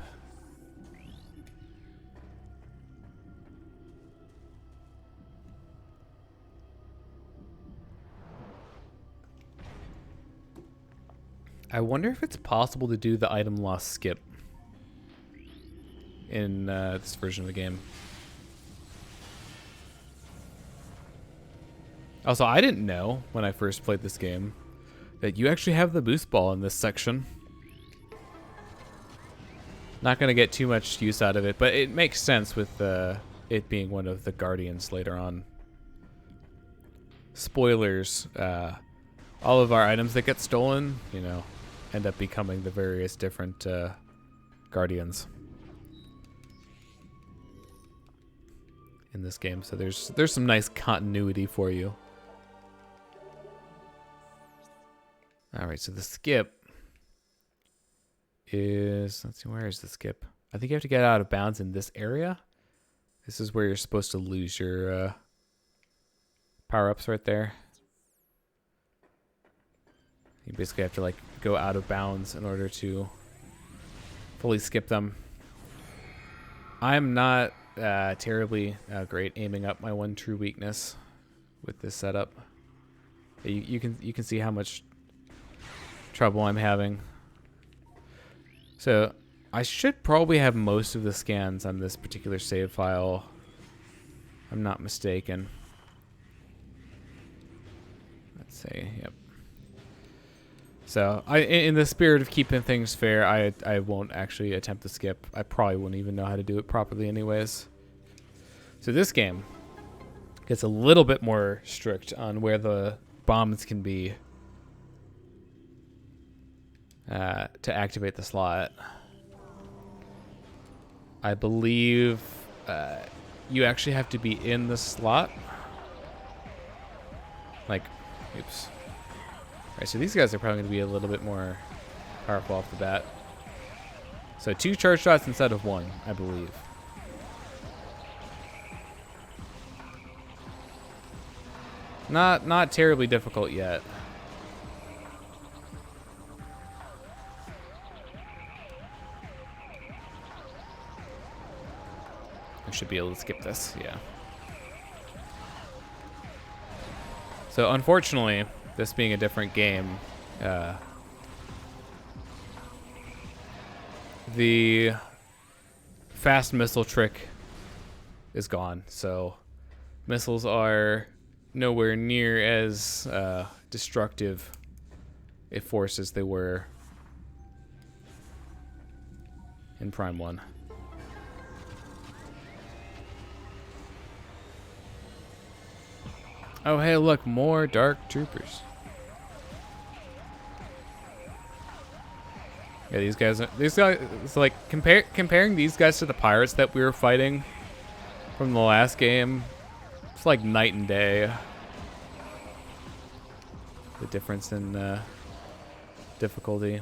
I wonder if it's possible to do the item loss skip in this version of the game. Also, I didn't know when I first played this game that you actually have the boost ball in this section. Not going to get too much use out of it, but it makes sense with it being one of the Guardians later on. Spoilers, all of our items that get stolen, you know, end up becoming the various different Guardians in this game. So there's some nice continuity for you. All right, so the skip is, let's see, where is the skip? I think you have to get out of bounds in this area. This is where you're supposed to lose your power-ups right there. You basically have to like go out of bounds in order to fully skip them. I'm not terribly great aiming up my one true weakness with this setup. You can see how much trouble I'm having. So I should probably have most of the scans on this particular save file. I'm not mistaken. Let's see. Yep. So in the spirit of keeping things fair, I won't actually attempt to skip. I probably wouldn't even know how to do it properly anyways. So this game gets a little bit more strict on where the bombs can be to activate the slot. I believe you actually have to be in the slot. Like, oops. Alright, so these guys are probably going to be a little bit more powerful off the bat. So 2 charge shots instead of 1, I believe. Not terribly difficult yet. I should be able to skip this, yeah. So unfortunately, this being a different game, the fast missile trick is gone. So missiles are nowhere near as destructive a force as they were in Prime 1. Oh, hey, look, more Dark Troopers. Yeah, these guys, it's like comparing these guys to the pirates that we were fighting from the last game. It's like night and day. The difference in difficulty.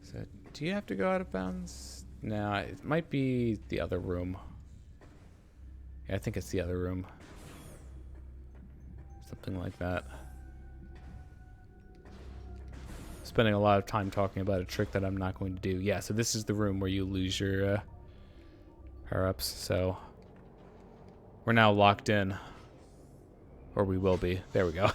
So, do you have to go out of bounds? No, it might be the other room. Yeah, I think it's the other room. Something like that. Spending a lot of time talking about a trick that I'm not going to do. Yeah, so this is the room where you lose your power-ups. So we're now locked in. Or we will be. There we go.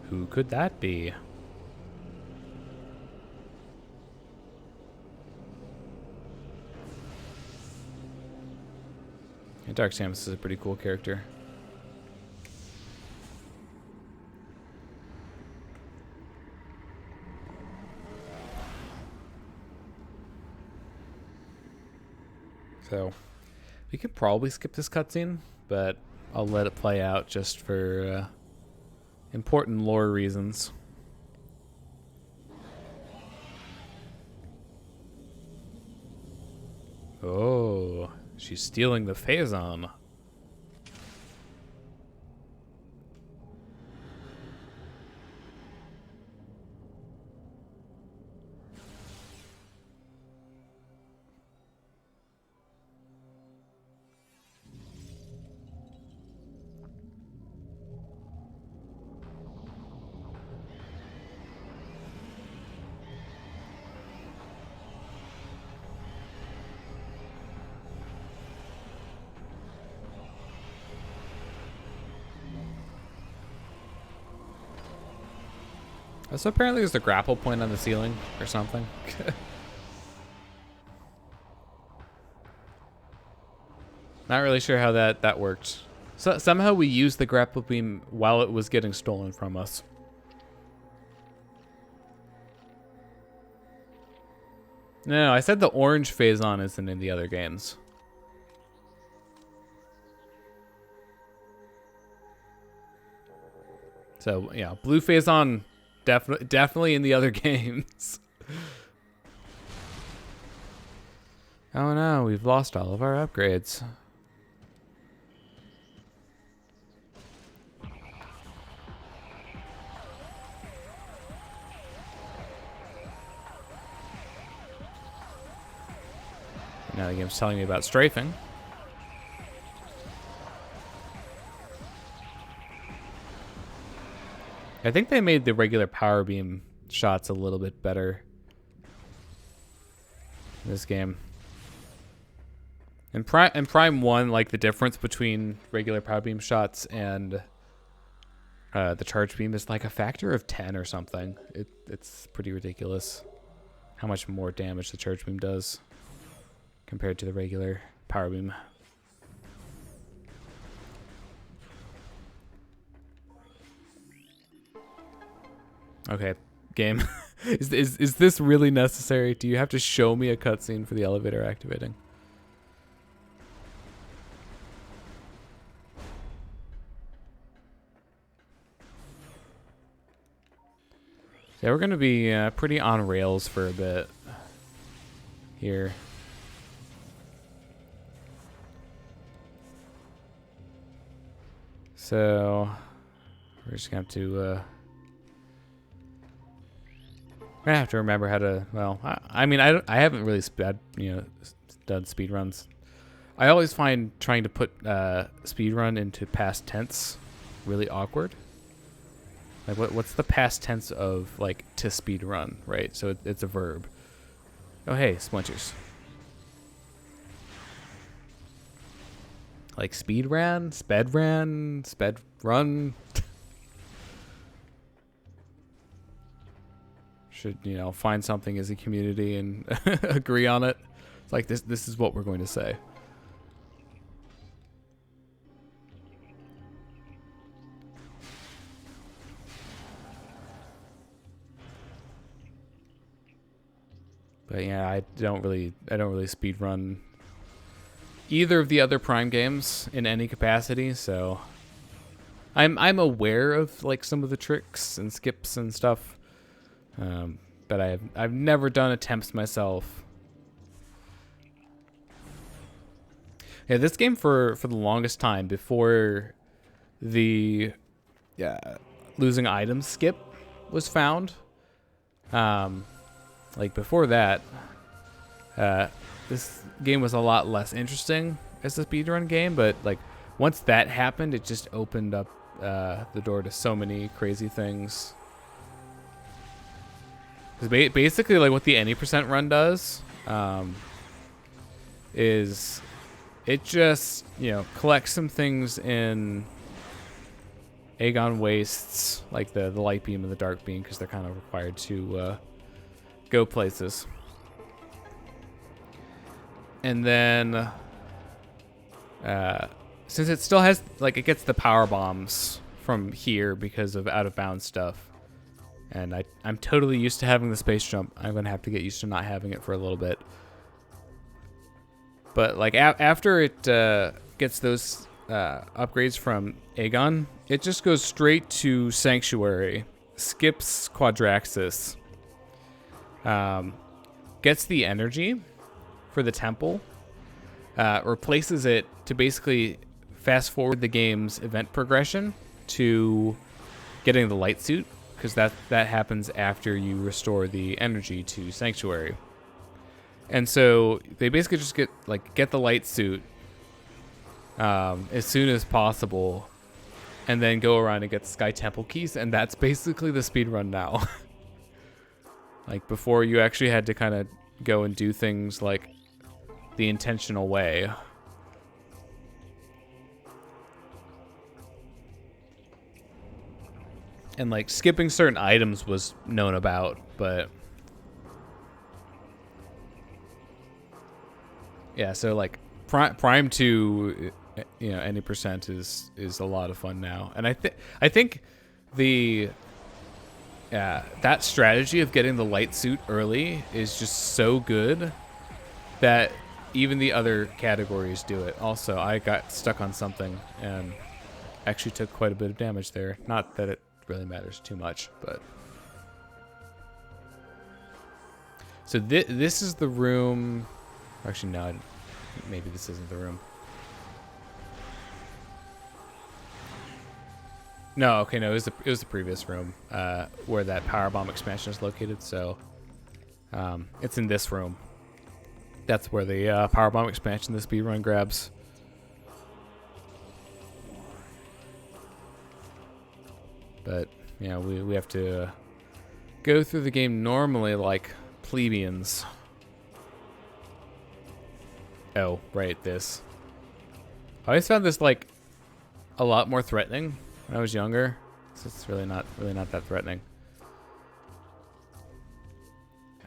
Who could that be? Yeah, Dark Samus is a pretty cool character. So, we could probably skip this cutscene, but I'll let it play out just for important lore reasons. Oh, she's stealing the Phazon. So apparently there's a grapple point on the ceiling or something. Not really sure how that worked. So somehow we used the grapple beam while it was getting stolen from us. No, I said the orange Phazon isn't in the other games. So yeah, blue Phazon definitely in the other games. Oh no, we've lost all of our upgrades. Now the game's telling me about strafing. I think they made the regular power beam shots a little bit better in this game. In Prime 1, like the difference between regular power beam shots and the charge beam is like a factor of 10 or something. It's pretty ridiculous how much more damage the charge beam does compared to the regular power beam. Okay, game. Is this really necessary? Do you have to show me a cutscene for the elevator activating? Yeah, we're gonna be pretty on rails for a bit here. So we're just gonna have to remember how to. Well, I mean, I haven't really done speed runs. I always find trying to put speed run into past tense really awkward. Like what's the past tense of like to speed run, right? So it's a verb. Oh hey, splinters. Like speed ran, sped ran, sped run. Should, find something as a community and agree on it. It's like this is what we're going to say. But yeah, I don't really speed run either of the other Prime games in any capacity, so I'm aware of like some of the tricks and skips and stuff. But I've never done attempts myself. Yeah, this game for the longest time before the losing items skip was found. Like before that, this game was a lot less interesting as a speedrun game, but like once that happened, it just opened up the door to so many crazy things. Because basically, like what the any percent run does, is it just collects some things in Agon Wastes, like the light beam and the dark beam, because they're kind of required to go places. And then since it still has, like, it gets the power bombs from here because of out of bounds stuff, and I'm totally used to having the space jump. I'm gonna have to get used to not having it for a little bit. But like after it gets those upgrades from Agon, it just goes straight to Sanctuary, skips Quadraxis, gets the energy for the temple, replaces it to basically fast forward the game's event progression to getting the light suit, because that happens after you restore the energy to Sanctuary. And so they basically just get the light suit as soon as possible, and then go around and get the Sky Temple keys, and that's basically the speedrun now. Like before, you actually had to kind of go and do things like the intentional way. And like skipping certain items was known about, but yeah, so like Prime 2, any percent is a lot of fun now. And I think the that strategy of getting the light suit early is just so good that even the other categories do it. Also, I got stuck on something and actually took quite a bit of damage there. Not that it really matters too much, but so this is the room. Actually, no, maybe this isn't the room. No, okay, no, it was the previous room where that powerbomb expansion is located. So it's in this room. That's where the powerbomb expansion, the speedrun grabs. But Yeah, we have to go through the game normally like plebeians. Oh, right, this. I always found this like a lot more threatening when I was younger. So it's really not that threatening.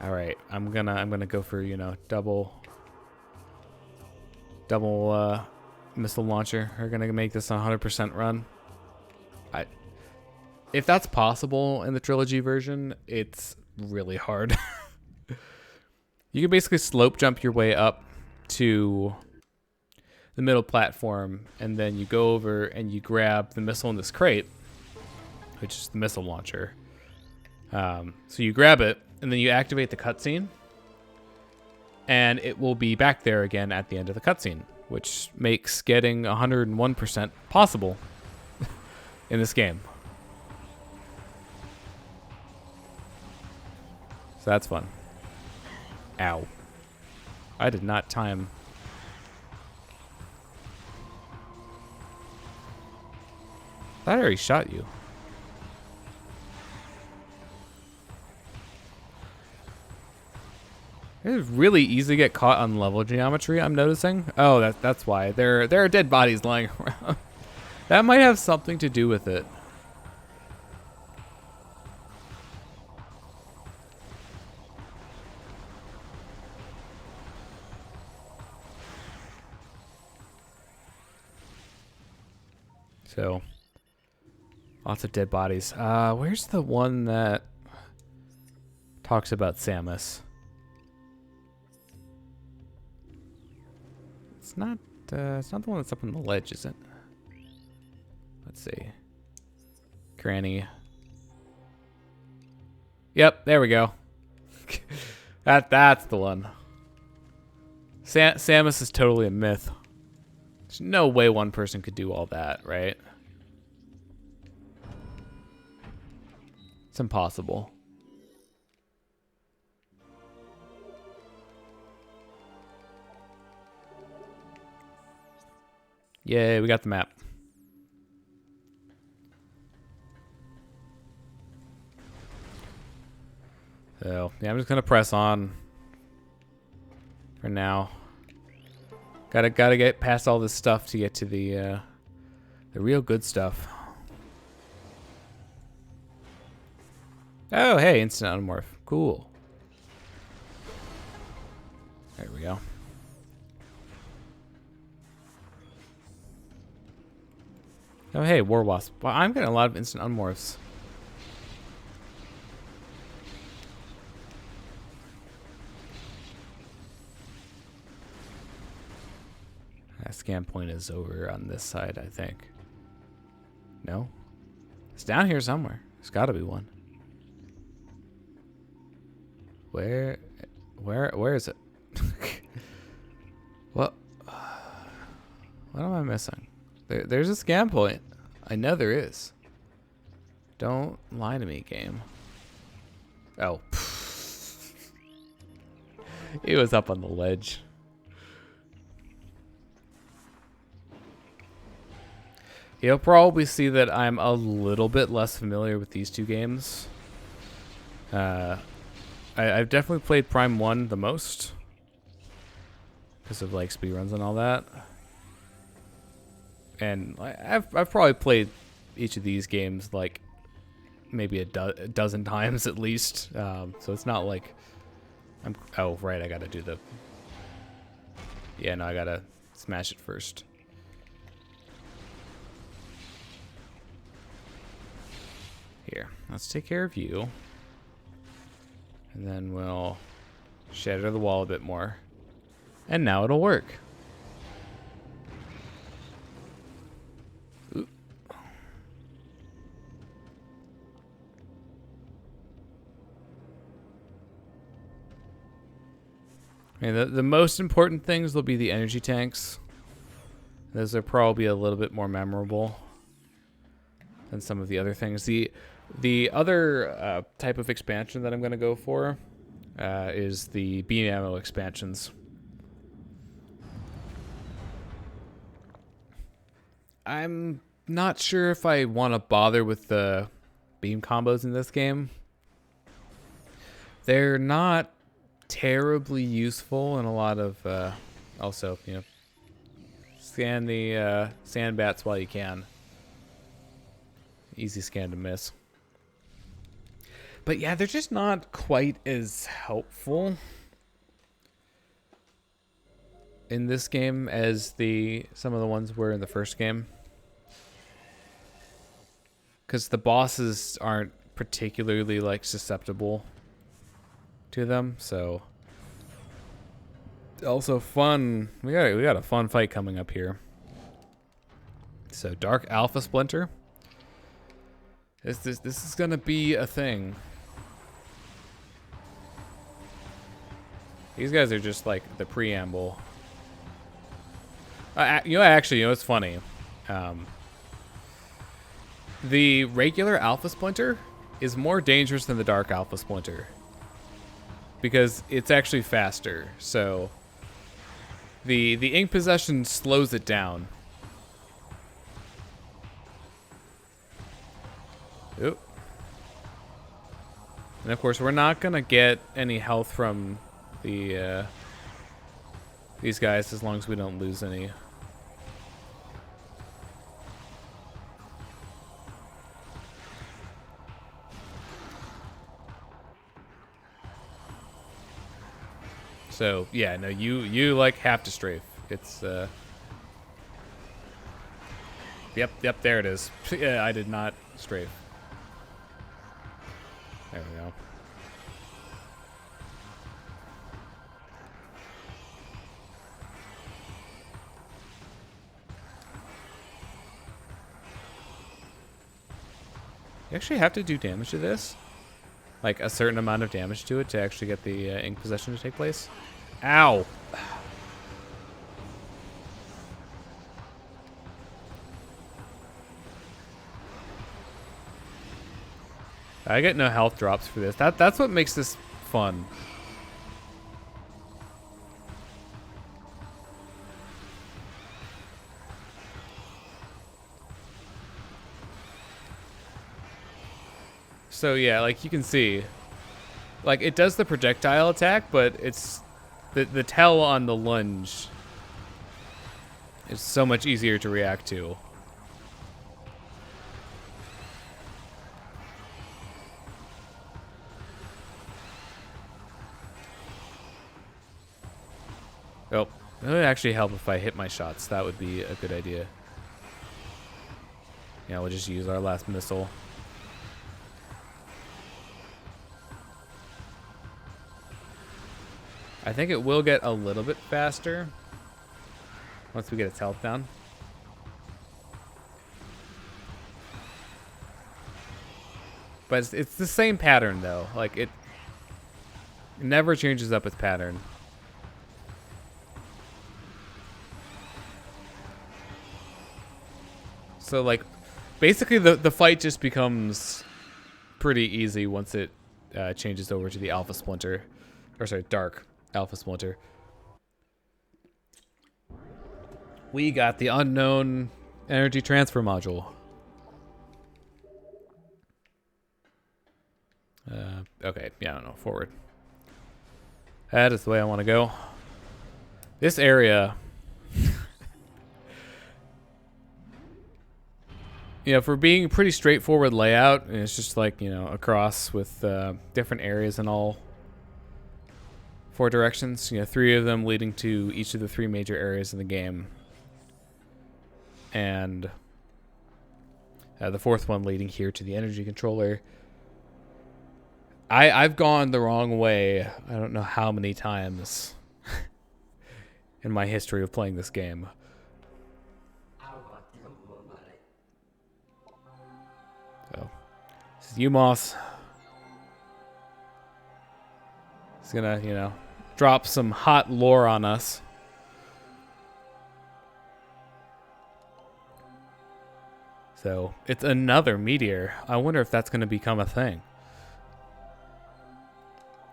All right, I'm gonna go for, you know, double missile launcher. We're gonna make this a 100% run. If that's possible in the Trilogy version, it's really hard. You can basically slope jump your way up to the middle platform, and then you go over and you grab the missile in this crate, which is the missile launcher. So you grab it, and then you activate the cutscene, and it will be back there again at the end of the cutscene, which makes getting 101% possible in this game. So that's fun. Ow. I did not time. I already shot you. It's really easy to get caught on level geometry, I'm noticing. Oh, that's why. There are dead bodies lying around. That might have something to do with it. So, lots of dead bodies. Where's the one that talks about Samus? It's not the one that's up on the ledge, is it? Let's see. Granny. Yep, there we go. That's the one. Samus is totally a myth. There's no way one person could do all that, right? It's impossible. Yay, we got the map. So, yeah, I'm just gonna press on for now. Gotta get past all this stuff to get to the real good stuff. Oh, hey, instant unmorph. Cool. There we go. Oh, hey, War Wasp. Well, I'm getting a lot of instant unmorphs. That scan point is over on this side, I think. No? It's down here somewhere. There's got to be one. Where is it? What am I missing? There's a scan point. I know there is. Don't lie to me, game. Oh. He was up on the ledge. You'll probably see that I'm a little bit less familiar with these two games. I've definitely played Prime 1 the most because of like speedruns and all that. And I've probably played each of these games like maybe a dozen times at least. So it's not like oh, right, I gotta do the... Yeah, no, I gotta smash it first. Here, let's take care of you. And then we'll shatter the wall a bit more. And now it'll work. Ooh. And the most important things will be the energy tanks. Those are probably a little bit more memorable than some of the other things. The other type of expansion that I'm going to go for is the beam ammo expansions. I'm not sure if I want to bother with the beam combos in this game. They're not terribly useful in a lot of, also, you know, scan the sand bats while you can. Easy scan to miss. But yeah, they're just not quite as helpful in this game as some of the ones were in the first game. Because the bosses aren't particularly like susceptible to them, so also fun. We got a fun fight coming up here. So Dark Alpha Splinter. This is gonna be a thing. These guys are just like the preamble. Actually, it's funny. The regular Alpha Splinter is more dangerous than the Dark Alpha Splinter because it's actually faster. So the ink possession slows it down. Oop. And of course, we're not gonna get any health from these guys as long as we don't lose any. So yeah, no, you like have to strafe. It's yep, there it is. Yeah, I did not strafe. There we go. You actually have to do damage to this? Like a certain amount of damage to it to actually get the ink possession to take place? Ow! I get no health drops for this. That's what makes this fun. So yeah, like you can see, like it does the projectile attack, but it's the tell on the lunge is so much easier to react to. Oh, it would actually help if I hit my shots. That would be a good idea. Yeah, we'll just use our last missile. I think it will get a little bit faster once we get its health down. But it's the same pattern though. Like it never changes up its pattern. So like basically the fight just becomes pretty easy once it changes over to the Alpha Splinter. Or sorry, Dark Alpha Splinter. We got the unknown energy transfer module. Okay, yeah, I don't know, forward. That is the way I want to go. This area, you know, for being a pretty straightforward layout, and it's just like, you know, across with different areas in all 4 directions, you know, 3 of them leading to each of the 3 major areas in the game. And the 4th one leading here to the energy controller. I've gone the wrong way I don't know how many times in my history of playing this game. So, this is Umos. He's gonna, you know, drop some hot lore on us. So, it's another meteor. I wonder if that's gonna become a thing.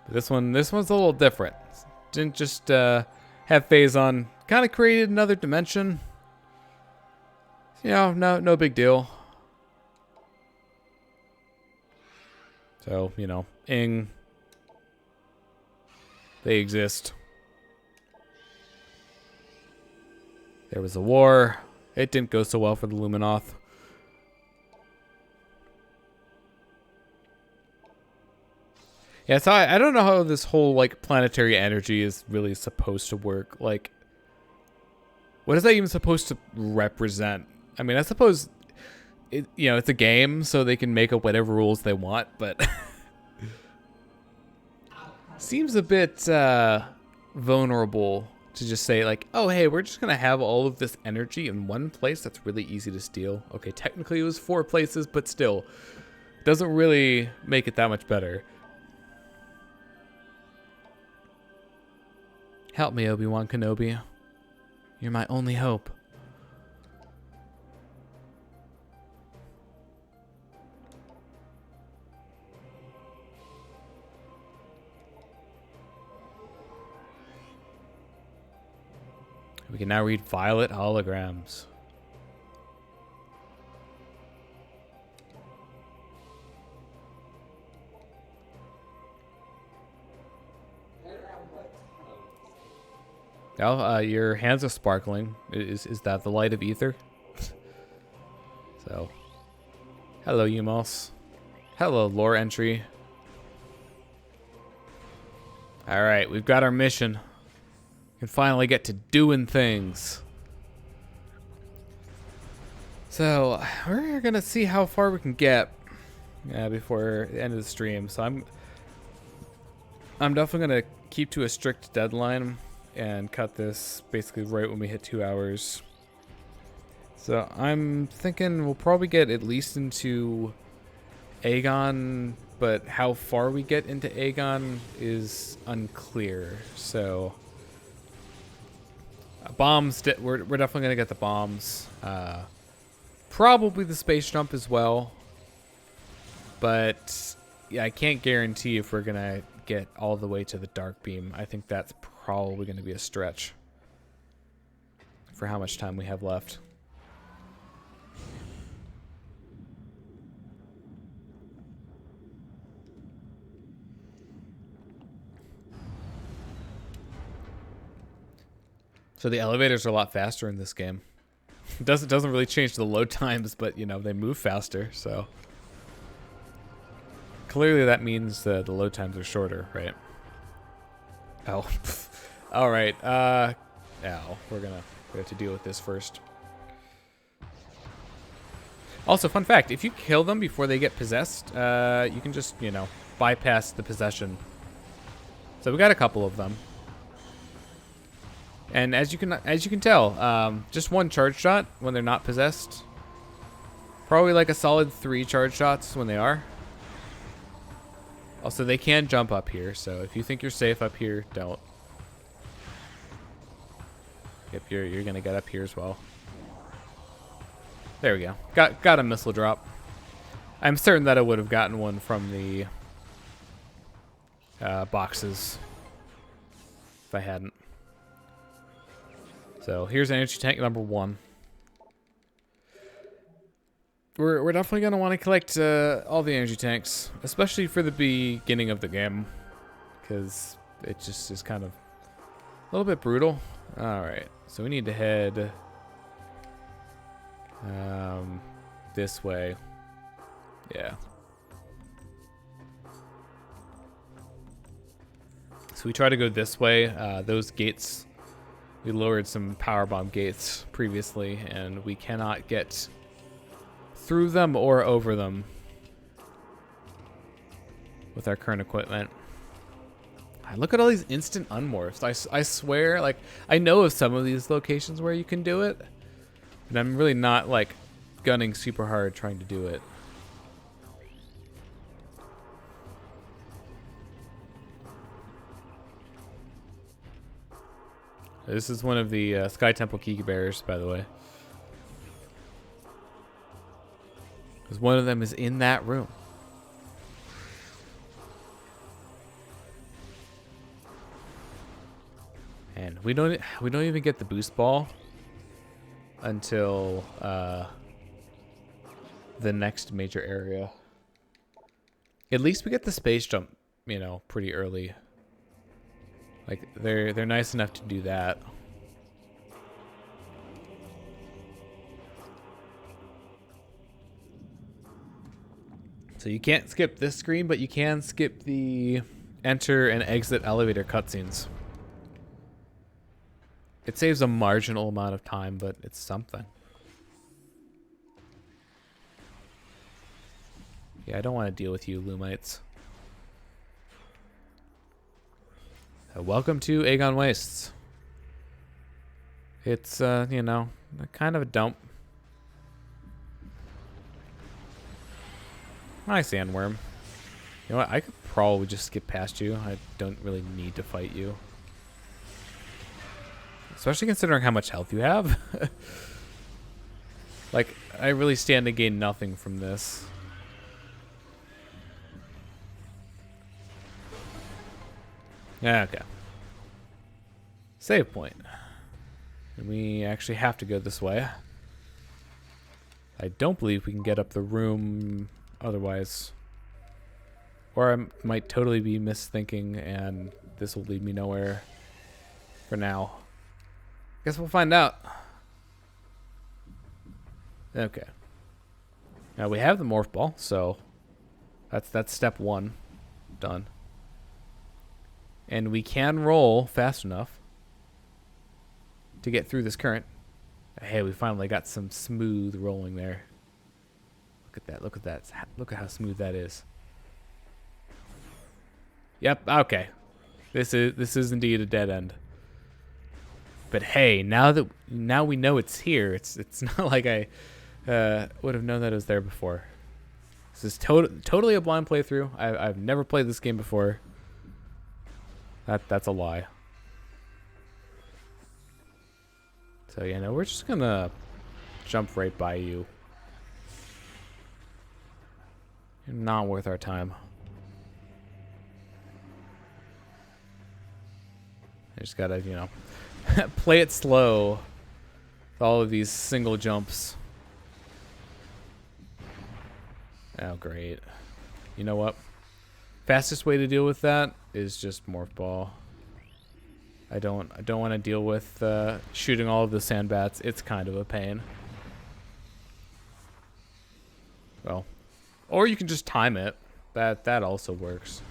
But this one's a little different. Didn't just have Phazon. Kind of created another dimension. You know, no big deal. So, you know, Ing, they exist. There was a war. It didn't go so well for the Luminoth. Yeah, so I don't know how this whole, like, planetary energy is really supposed to work. Like, what is that even supposed to represent? I mean, I suppose, you know, it's a game, so they can make up whatever rules they want, but seems a bit vulnerable to just say, like, oh, hey, we're just going to have all of this energy in one place that's really easy to steal. Okay, technically it was 4 places, but still, doesn't really make it that much better. Help me, Obi-Wan Kenobi. You're my only hope. We can now read violet holograms. Oh, your hands are sparkling. Is that the light of ether? So, hello, Umos. Hello, lore entry. All right, we've got our mission. We can finally get to doing things. So, we're gonna see how far we can get before the end of the stream. So I'm definitely gonna keep to a strict deadline and cut this basically right when we hit 2 hours. So I'm thinking we'll probably get at least into Agon, but how far we get into Agon is unclear. So bombs, we're definitely gonna get the bombs. Probably the space jump as well. But yeah, I can't guarantee if we're gonna get all the way to the dark beam. I think that's probably going to be a stretch for how much time we have left. So the elevators are a lot faster in this game. It doesn't really change the load times, but you know, they move faster, so clearly that means the load times are shorter, right? Oh. All right, ow, we have to deal with this first. Also, fun fact, if you kill them before they get possessed, you can just, you know, bypass the possession. So we got a couple of them. And as you can tell, just 1 charge shot when they're not possessed. Probably like a solid 3 charge shots when they are. Also, they can jump up here, so if you think you're safe up here, don't. Yep, you're gonna get up here as well. There we go. Got a missile drop. I'm certain that I would have gotten one from the boxes if I hadn't. So here's energy tank number 1. We're definitely gonna want to collect all the energy tanks, especially for the beginning of the game, because it just is kind of a little bit brutal. All right, so we need to head this way. Yeah. So we try to go this way. Those gates, we lowered some power bomb gates previously, and we cannot get through them or over them with our current equipment. Look at all these instant unmorphs. I swear, like, I know of some of these locations where you can do it, but I'm really not, like, gunning super hard trying to do it. This is one of the Sky Temple key bearers, by the way. Because one of them is in that room. And we don't even get the boost ball until the next major area. At least we get the space jump, you know, pretty early. Like, they're nice enough to do that. So you can't skip this screen, but you can skip the enter and exit elevator cutscenes. It saves a marginal amount of time, but it's something. Yeah, I don't want to deal with you, Lumites. Welcome to Agon Wastes. It's, you know, kind of a dump. Hi, Sandworm. You know what? I could probably just skip past you. I don't really need to fight you. Especially considering how much health you have. Like, I really stand to gain nothing from this. Yeah, okay. Save point. And we actually have to go this way. I don't believe we can get up the room otherwise. Or I might totally be misthinking and this will lead me nowhere for now. Guess we'll find out. Okay. Now we have the morph ball, so that's step one. Done. And we can roll fast enough to get through this current. Hey, we finally got some smooth rolling there. Look at that. Look at that. Look at how smooth that is. Yep, okay. This is indeed a dead end. But hey, now we know it's here. It's not like I would have known that it was there before. This is totally a blind playthrough. I've never played this game before. That's a lie. So yeah, no, we're just gonna jump right by you. You're not worth our time. I just gotta, you know, play it slow with all of these single jumps. Oh, great. You know what? Fastest way to deal with that is just morph ball. I don't want to deal with shooting all of the sandbats. It's kind of a pain. Well, or you can just time it. That also works.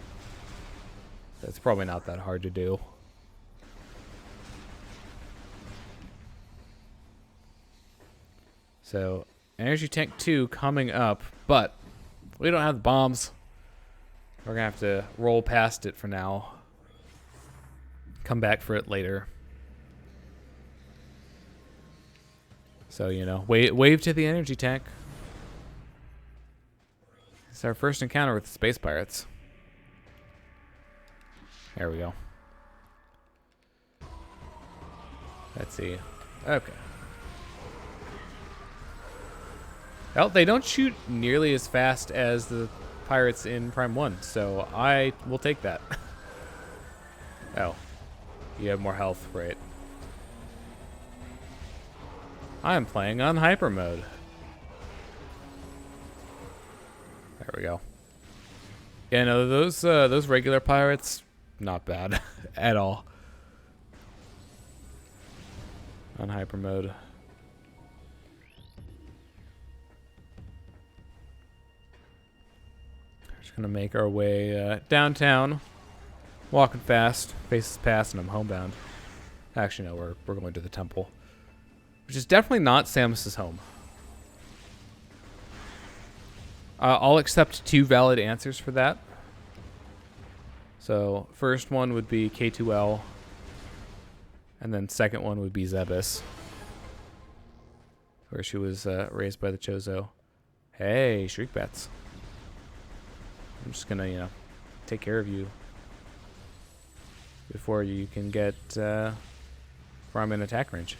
That's probably not that hard to do. So, Energy Tank 2 coming up, but we don't have the bombs. We're going to have to roll past it for now. Come back for it later. So, you know, wave to the energy tank. It's our first encounter with the space pirates. There we go. Let's see. Okay. Well, they don't shoot nearly as fast as the pirates in Prime 1, so I will take that. Oh. You have more health, right? I'm playing on Hypermode. There we go. Yeah, no, those regular pirates, not bad at all. On Hypermode. Just gonna make our way downtown. Walking fast, faces past, and I'm homebound. Actually, no, we're going to the temple, which is definitely not Samus's home. I'll accept 2 valid answers for that. So, first one would be K2L, and then second one would be Zebus, where she was raised by the Chozo. Hey, Shriekbats. I'm just gonna, you know, take care of you before you can get from an attack range.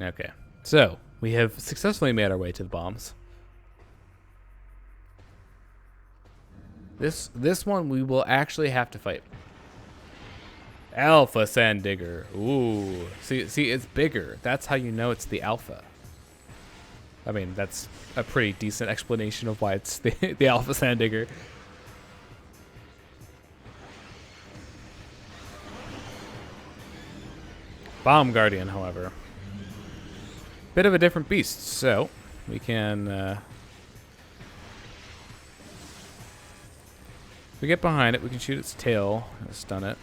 Okay, so we have successfully made our way to the bombs. This one we will actually have to fight. Alpha Sand Digger. Ooh. See, it's bigger. That's how you know it's the alpha. I mean, that's a pretty decent explanation of why it's the Alpha Sand Digger. Bomb Guardian, however. Bit of a different beast, so we can... we get behind it, we can shoot its tail and stun it.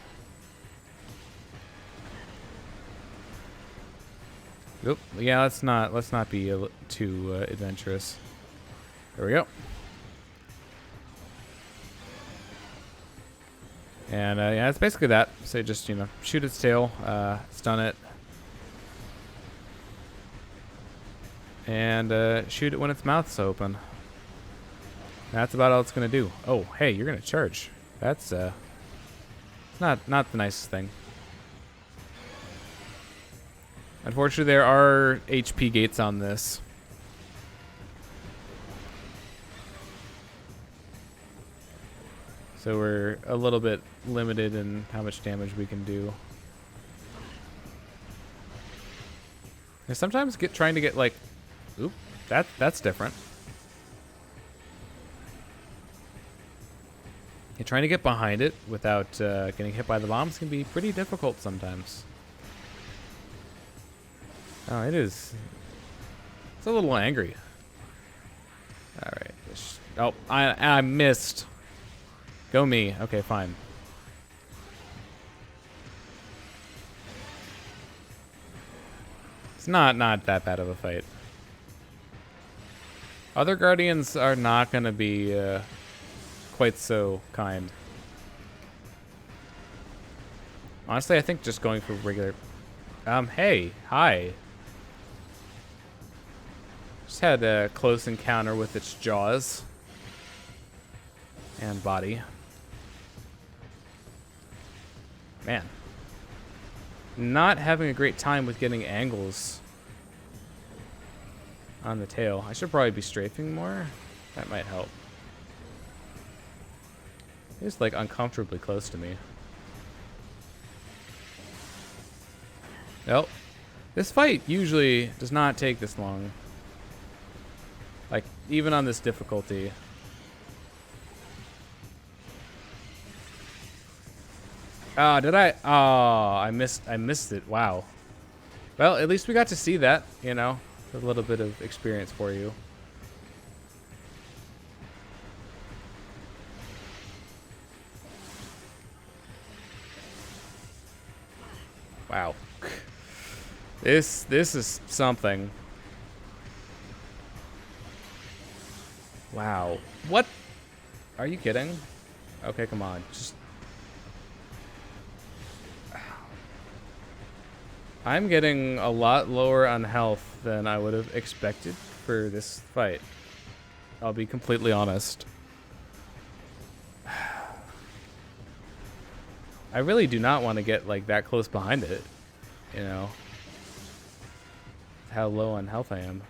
Oop, yeah, let's not be too adventurous. There we go. And yeah, it's basically that. So just, you know, shoot its tail, stun it, and shoot it when its mouth's open. That's about all it's gonna do. Oh, hey, you're gonna charge. That's not the nicest thing. Unfortunately, there are HP gates on this. So we're a little bit limited in how much damage we can do. And sometimes trying to get like, oop, that's different. Yeah, trying to get behind it without getting hit by the bombs can be pretty difficult sometimes. Oh, it is. It's a little angry. All right. Oh, I missed. Go me. Okay, fine. It's not that bad of a fight. Other Guardians are not going to be quite so kind. Honestly, I think just going for regular... hey, hi. Just had a close encounter with its jaws and body. Man. Not having a great time with getting angles on the tail. I should probably be strafing more. That might help. It's like uncomfortably close to me. Well, this fight usually does not take this long. Like, even on this difficulty. Oh, did I? Oh, I missed it. Wow. Well, at least we got to see that, you know. A little bit of experience for you. Wow. This is something. Wow. What? Are you kidding? Okay, come on. Just... I'm getting a lot lower on health than I would have expected for this fight. I'll be completely honest. I really do not want to get like that close behind it, you know. How low on health I am.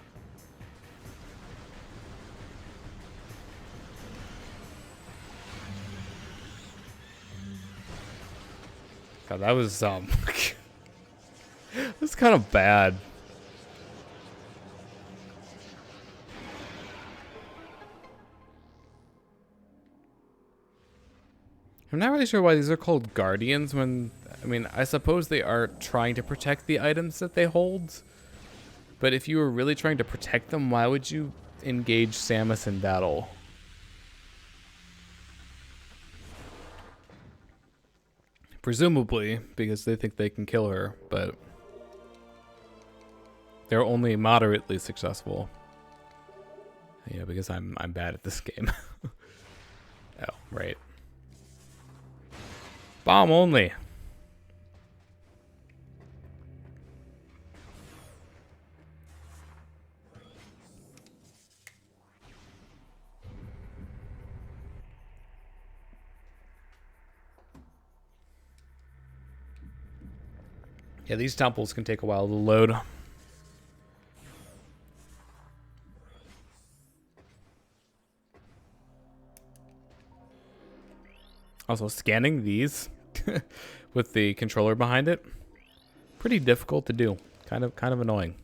God, that was that's kind of bad. I'm not really sure why these are called guardians when, I mean, I suppose they are trying to protect the items that they hold. But if you were really trying to protect them, why would you engage Samus in battle? Presumably because they think they can kill her, but they're only moderately successful. Yeah, because I'm bad at this game. Oh, right. Bomb only. Yeah, these temples can take a while to load. Also, scanning these with the controller behind it, pretty difficult to do. Kind of annoying.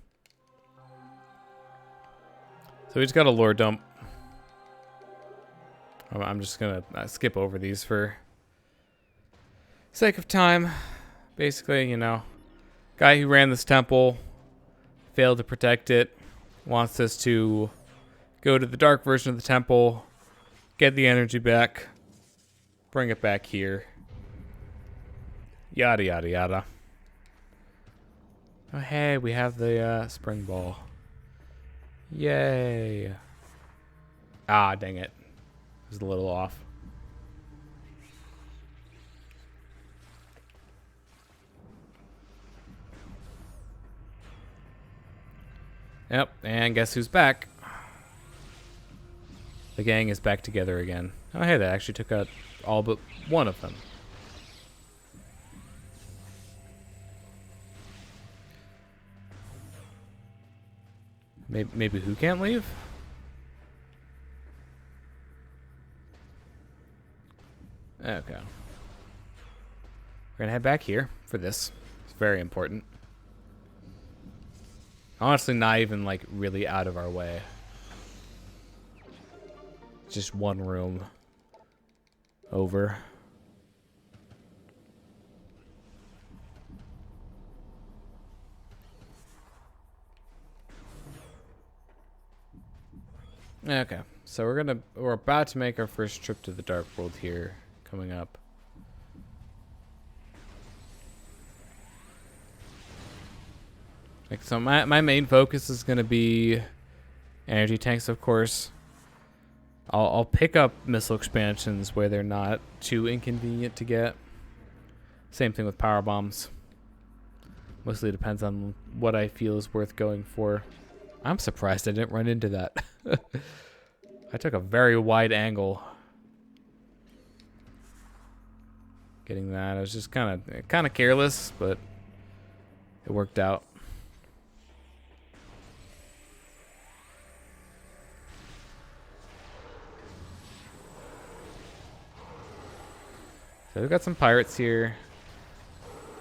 So we just got a lore dump. I'm just gonna skip over these for sake of time. Basically, you know, guy who ran this temple failed to protect it, wants us to go to the dark version of the temple, get the energy back, bring it back here. Yada, yada, yada. Oh, hey, we have the spring ball. Yay. Ah, dang it. It was a little off. Yep, and guess who's back? The gang is back together again. Oh, hey, that actually took out all but one of them. Maybe who can't leave? Okay. We're gonna head back here for this. It's very important. Honestly, not even like really out of our way. Just one room over. Okay, so we're about to make our first trip to the Dark World here, coming up. Like, so my main focus is gonna be energy tanks, of course. I'll pick up missile expansions where they're not too inconvenient to get. Same thing with power bombs. Mostly depends on what I feel is worth going for. I'm surprised I didn't run into that. I took a very wide angle getting that. I was just kind of careless, but it worked out. So we've got some pirates here.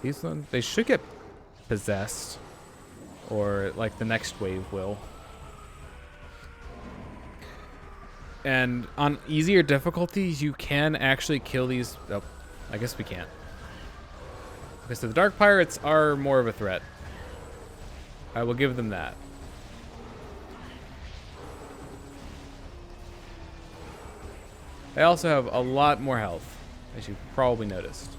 These ones, they should get possessed, or like the next wave will. And on easier difficulties, you can actually kill these. Oh, I guess we can't. Okay, so the Dark Pirates are more of a threat. I will give them that. They also have a lot more health, as you probably noticed.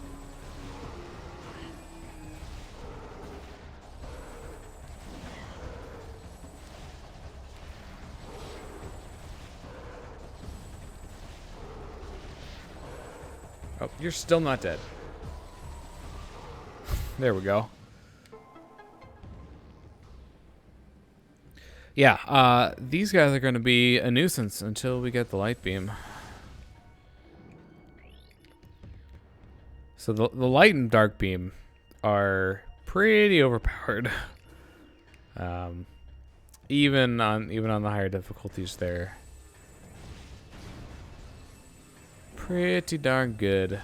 Oh, you're still not dead. There we go. Yeah, these guys are going to be a nuisance until we get the light beam. So the light and dark beam are pretty overpowered. Even on the higher difficulties, they're pretty darn good.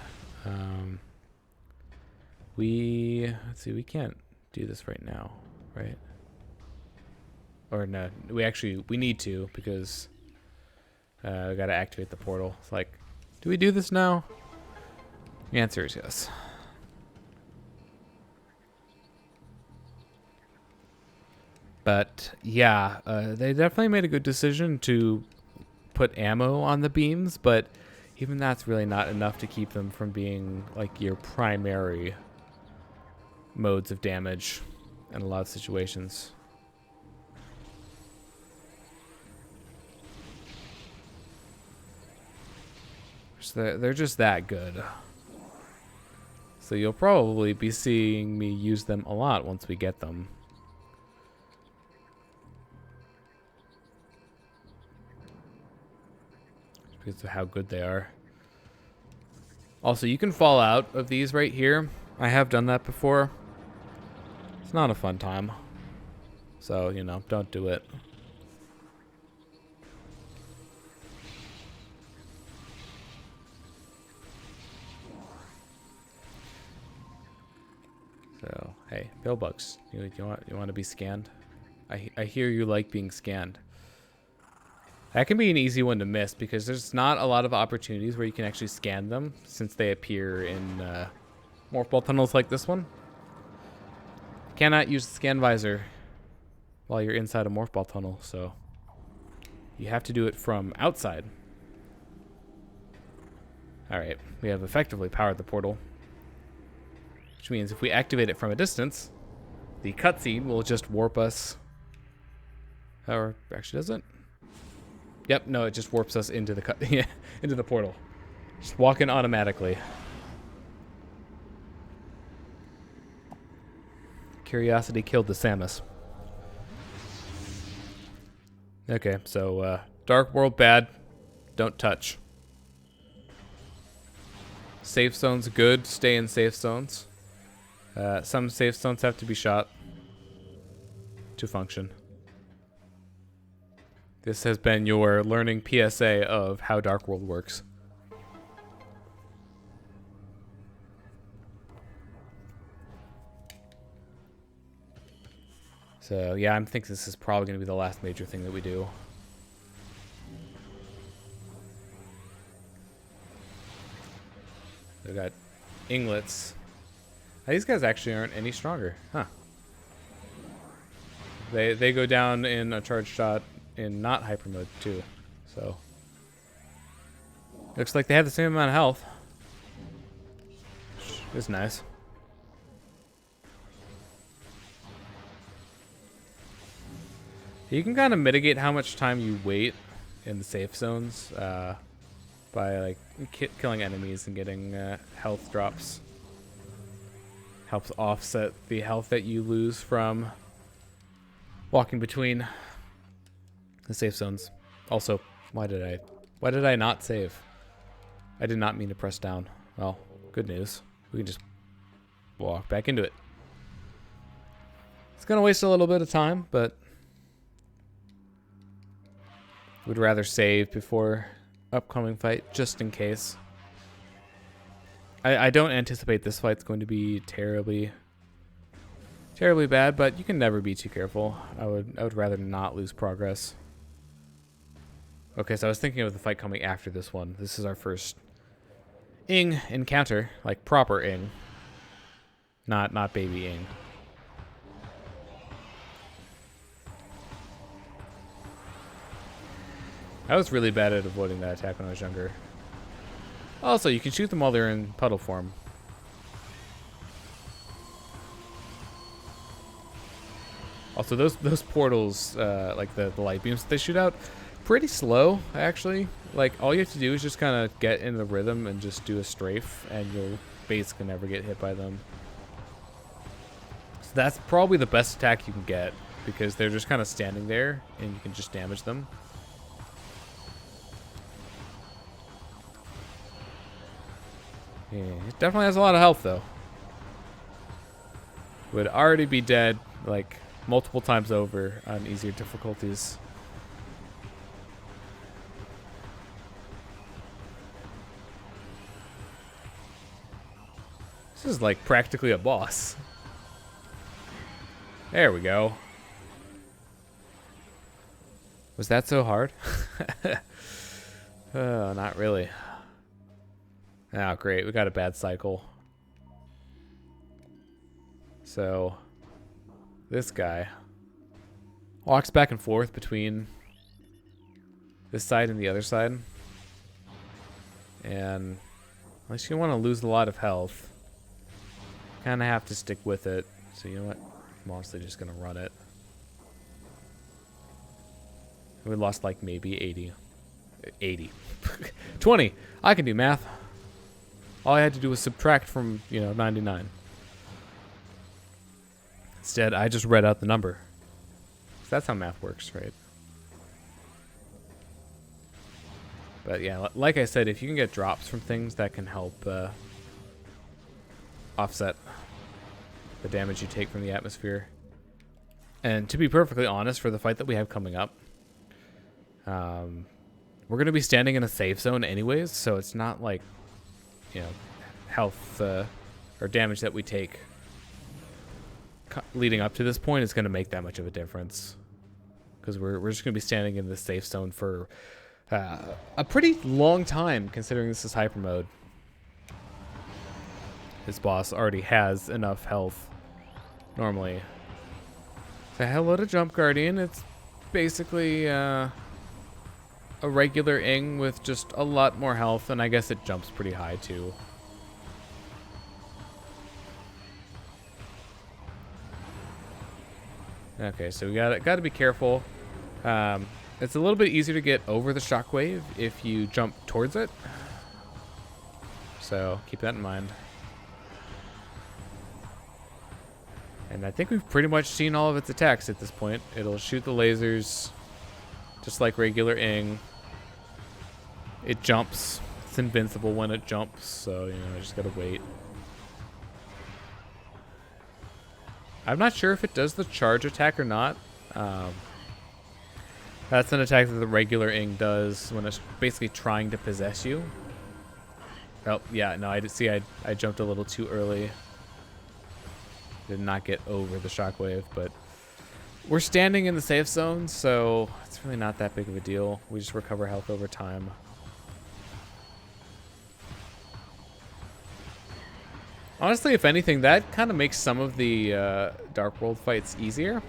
Let's see, we can't do this right now, right? Or no, we need to, because we gotta activate the portal. It's like, do we do this now? The answer is yes. But yeah, they definitely made a good decision to put ammo on the beams, but even that's really not enough to keep them from being like your primary modes of damage in a lot of situations. So they're just that good. So you'll probably be seeing me use them a lot once we get them. Because of how good they are. Also, you can fall out of these right here. I have done that before. It's not a fun time. So, you know, don't do it. Hey, pillbugs. You want to be scanned? I hear you like being scanned. That can be an easy one to miss because there's not a lot of opportunities where you can actually scan them since they appear in morph ball tunnels like this one. You cannot use the scan visor while you're inside a morph ball tunnel, so you have to do it from outside. Alright, we have effectively powered the portal, which means if we activate it from a distance, the cutscene will just warp us. Or actually doesn't. Yep, no, it just warps us into the into the portal. Just walk in automatically. Curiosity killed the Samus. Okay, so Dark World bad. Don't touch. Safe zones good. Stay in safe zones. Some safe zones have to be shot to function. This has been your learning PSA of how Dark World works. So yeah, I'm thinking this is probably going to be the last major thing that we do. We got inglets. These guys actually aren't any stronger, huh? They go down in a charge shot in not Hypermode too, so looks like they have the same amount of health. Which is nice. You can kind of mitigate how much time you wait in the safe zones by like killing enemies and getting health drops. Helps offset the health that you lose from walking between the safe zones. Also, why did I not save? I did not mean to press down. Well, good news. We can just walk back into it. It's gonna waste a little bit of time, but would rather save before upcoming fight, just in case. I don't anticipate this fight's going to be terribly bad, but you can never be too careful. I would rather not lose progress. Okay, so I was thinking of the fight coming after this one. This is our first Ing encounter, like proper Ing, not baby Ing. I was really bad at avoiding that attack when I was younger. Also, you can shoot them while they're in puddle form. Also, those portals, like the light beams that they shoot out, pretty slow, actually. Like, all you have to do is just kind of get in the rhythm and just do a strafe, and you'll basically never get hit by them. So that's probably the best attack you can get, because they're just kind of standing there, and you can just damage them. Yeah, it definitely has a lot of health, though. Would already be dead, like, multiple times over on easier difficulties. This is, like, practically a boss. There we go. Was that so hard? Oh, not really. Oh, great. We got a bad cycle. So, this guy walks back and forth between this side and the other side. And unless you want to lose a lot of health, kind of have to stick with it. So, you know what? I'm honestly just going to run it. We lost like maybe 80. 20. I can do math. All I had to do was subtract from, 99. Instead, I just read out the number. So that's how math works, right? But yeah, like I said, if you can get drops from things, that can help offset the damage you take from the atmosphere. And to be perfectly honest, for the fight that we have coming up, we're going to be standing in a safe zone anyways, so it's not like, health or damage that we take leading up to this point is going to make that much of a difference. Because we're just going to be standing in the safe zone for a pretty long time, considering this is hyper mode. His boss already has enough health normally. So hello to Jump Guardian. It's basically a regular Ing with just a lot more health, and I guess it jumps pretty high too. Okay, so we got to be careful. It's a little bit easier to get over the shockwave if you jump towards it. So keep that in mind. And I think we've pretty much seen all of its attacks at this point. It'll shoot the lasers just like regular Ing. It jumps. It's invincible when it jumps, so I just gotta wait. I'm not sure if it does the charge attack or not. That's an attack that the regular Ing does when it's basically trying to possess you. Oh, yeah, no, I jumped a little too early. Did not get over the shockwave, but we're standing in the safe zone, so it's really not that big of a deal. We just recover health over time. Honestly, if anything, that kind of makes some of the Dark World fights easier.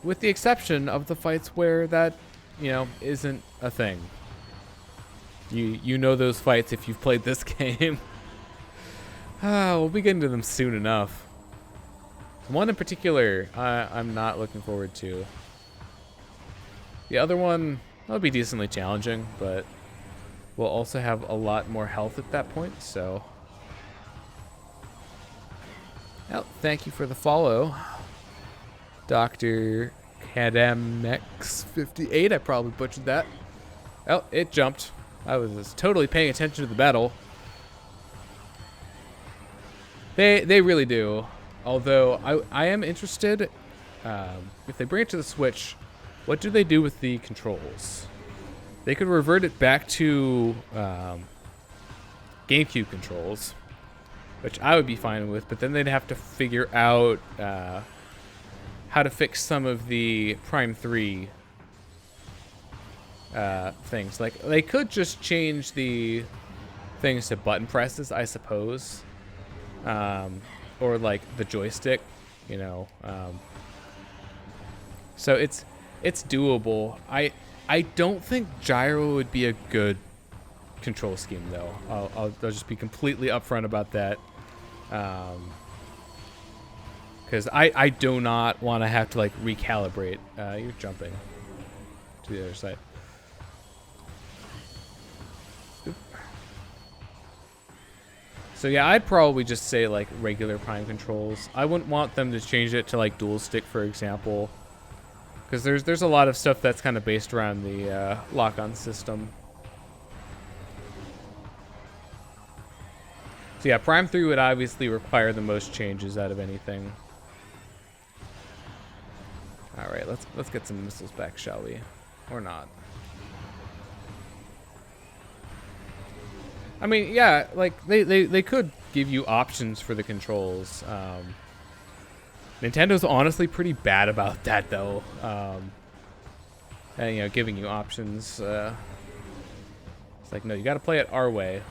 With the exception of the fights where that, isn't a thing. You know those fights if you've played this game. We'll be getting to them soon enough. One in particular, I'm not looking forward to. The other one, that'll be decently challenging, but we'll also have a lot more health at that point, so. Well, thank you for the follow, Dr. Kadamex58. I probably butchered that. Oh, it jumped. I was totally paying attention to the battle. They really do. Although I am interested, if they bring it to the Switch, what do they do with the controls? They could revert it back to GameCube controls, which I would be fine with, but then they'd have to figure out how to fix some of the Prime 3 things. Like, they could just change the things to button presses, I suppose. Or like the joystick, so it's doable. I don't think gyro would be a good control scheme though. I'll just be completely upfront about that, because I do not want to have to like recalibrate. You're jumping to the other side. So yeah, I'd probably just say like regular Prime controls. I wouldn't want them to change it to like dual stick, for example, because there's a lot of stuff that's kind of based around the lock-on system. So yeah, Prime 3 would obviously require the most changes out of anything. All right, let's get some missiles back, shall we? Or not? I mean, yeah, like they could give you options for the controls. Nintendo's honestly pretty bad about that, though. And giving you options. It's like, no, you got to play it our way.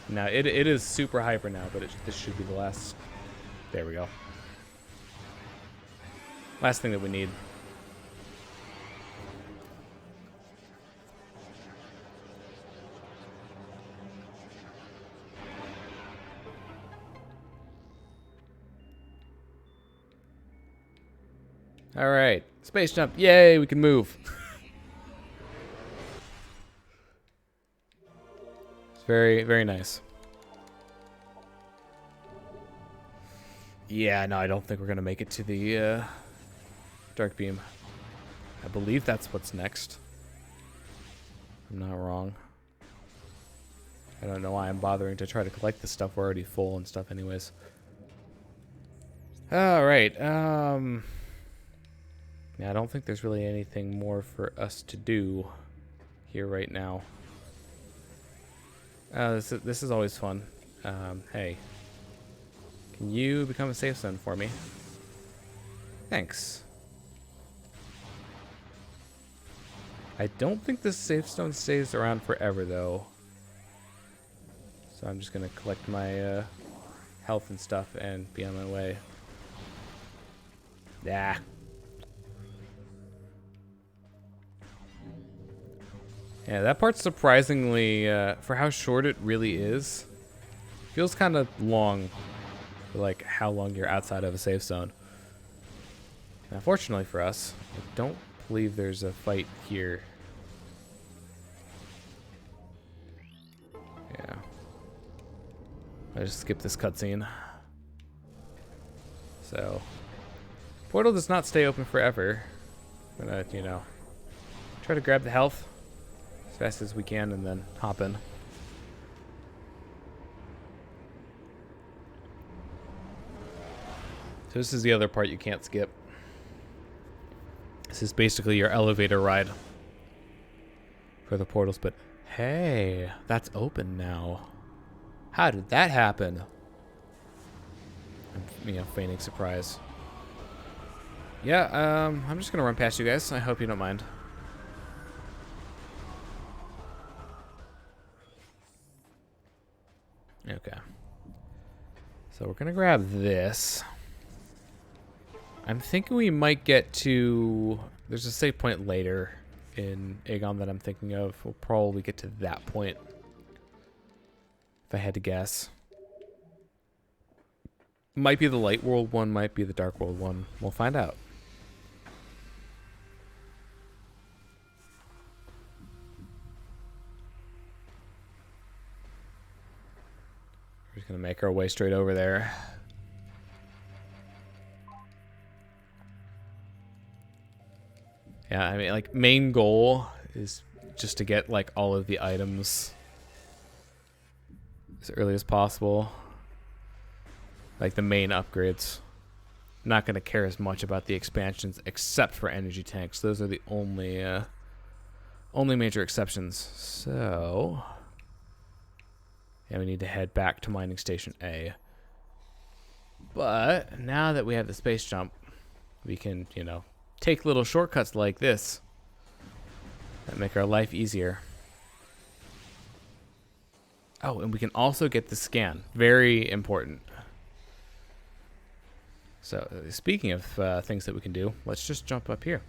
Now it is super hyper now, but this should be the last. There we go. Last thing that we need. All right, space jump. Yay, we can move. It's very, very nice. Yeah, no, I don't think we're going to make it to the Dark Beam. I believe that's what's next. I'm not wrong. I don't know why I'm bothering to try to collect this stuff. We're already full and stuff anyways. All right. Yeah, I don't think there's really anything more for us to do here right now. This is always fun. Hey. Can you become a safe zone for me? Thanks. I don't think this safe zone stays around forever, though. So I'm just gonna collect my health and stuff and be on my way. Yeah. Yeah, that part's surprisingly, for how short it really is, feels kind of long for like how long you're outside of a safe zone. Now, fortunately for us, I don't believe there's a fight here. Yeah. I just skipped this cutscene. So, portal does not stay open forever. I'm gonna, you know, try to grab the health as fast as we can and then hop in. So this is the other part you can't skip. This is basically your elevator ride for the portals, but hey, that's open now. How did that happen? I'm, you know, feigning surprise. Yeah, I'm just gonna run past you guys. I hope you don't mind. Okay. So we're gonna grab this. I'm thinking we might get to... There's a save point later in Agon that I'm thinking of. We'll probably get to that point, if I had to guess. Might be the Light World one, might be the Dark World one. We'll find out. We're just gonna make our way straight over there. Yeah, I mean, like, main goal is just to get, like, all of the items as early as possible. Like, the main upgrades. Not going to care as much about the expansions, except for energy tanks. Those are the only major exceptions. So, yeah, we need to head back to Mining Station A. But, now that we have the space jump, we can, you know, take little shortcuts like this that make our life easier. Oh, and we can also get the scan. Very important. So, speaking of things that we can do, let's just jump up here.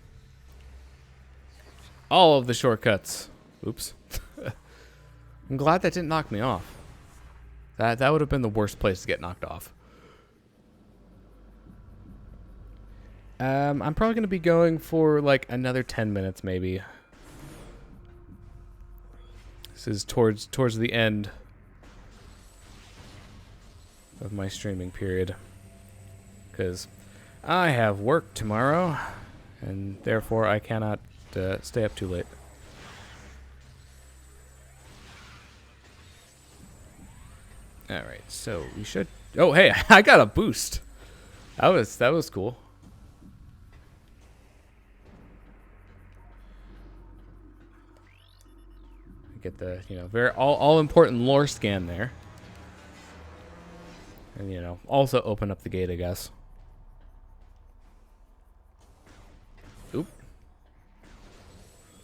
All of the shortcuts. Oops. I'm glad that didn't knock me off. That would have been the worst place to get knocked off. I'm probably going to be going for like another 10 minutes maybe. This is towards the end of my streaming period. Because I have work tomorrow, and therefore I cannot stay up too late. Alright, so we should... Oh, hey, I got a boost. That was cool. Get the, you know, very all important lore scan there. And, you know, also open up the gate, I guess. Oop.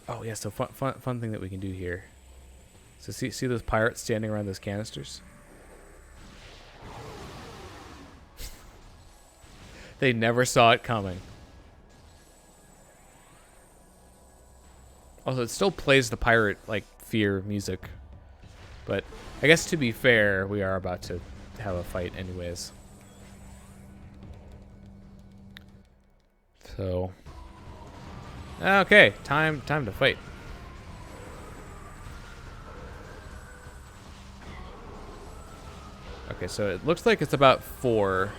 Oh, yeah, so fun thing that we can do here. So see those pirates standing around those canisters? They never saw it coming. Also, it still plays the pirate, like, fear music. But I guess to be fair, we are about to have a fight anyways. So, okay, time to fight. Okay, so it looks like it's about 4.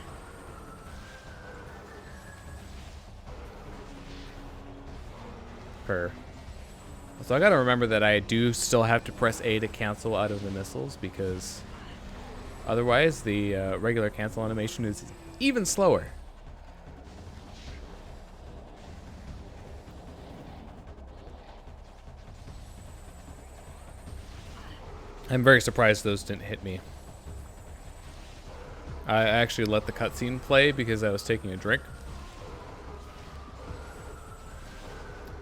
Per. So I gotta remember that I do still have to press A to cancel out of the missiles, because otherwise the regular cancel animation is even slower. I'm very surprised those didn't hit me. I actually let the cutscene play because I was taking a drink.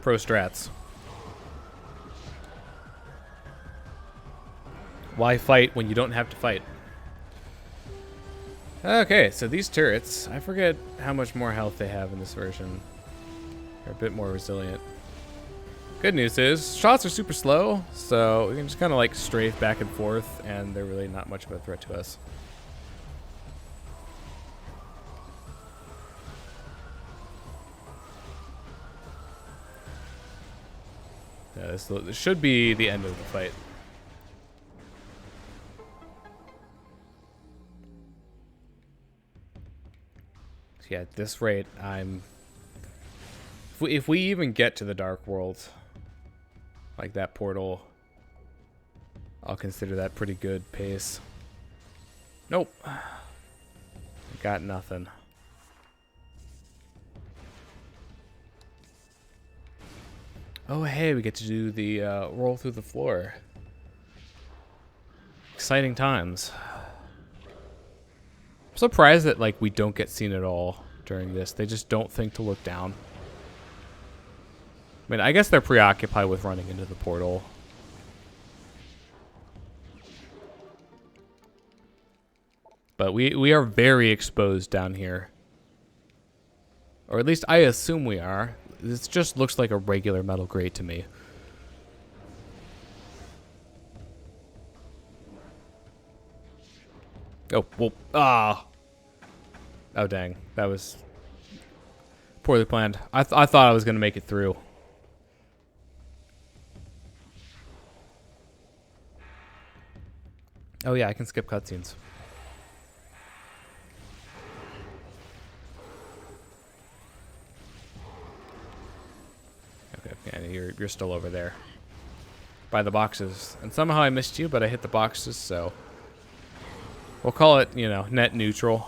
Pro strats. Why fight when you don't have to fight? Okay, so these turrets, I forget how much more health they have in this version. They're a bit more resilient. Good news is, shots are super slow, so we can just kind of like strafe back and forth, and they're really not much of a threat to us. Yeah, this should be the end of the fight. So yeah, at this rate, if we even get to the Dark World, like that portal, I'll consider that pretty good pace. Nope. Got nothing. Oh, hey, we get to do the roll through the floor. Exciting times. I'm surprised that like we don't get seen at all during this. They just don't think to look down. I mean, I guess they're preoccupied with running into the portal. But we are very exposed down here. Or at least I assume we are. This just looks like a regular metal grate to me. Oh, well, ah. Oh, dang. That was poorly planned. I thought I was going to make it through. Oh, yeah, I can skip cutscenes. Okay, yeah, you're still over there. By the boxes. And somehow I missed you, but I hit the boxes, so we'll call it, you know, net neutral.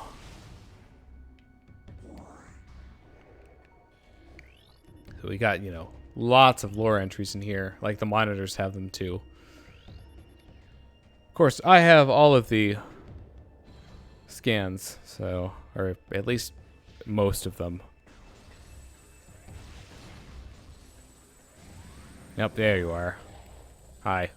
So we got, you know, lots of lore entries in here. Like the monitors have them too. Of course, I have all of the scans, so, or at least most of them. Yep, there you are. Hi.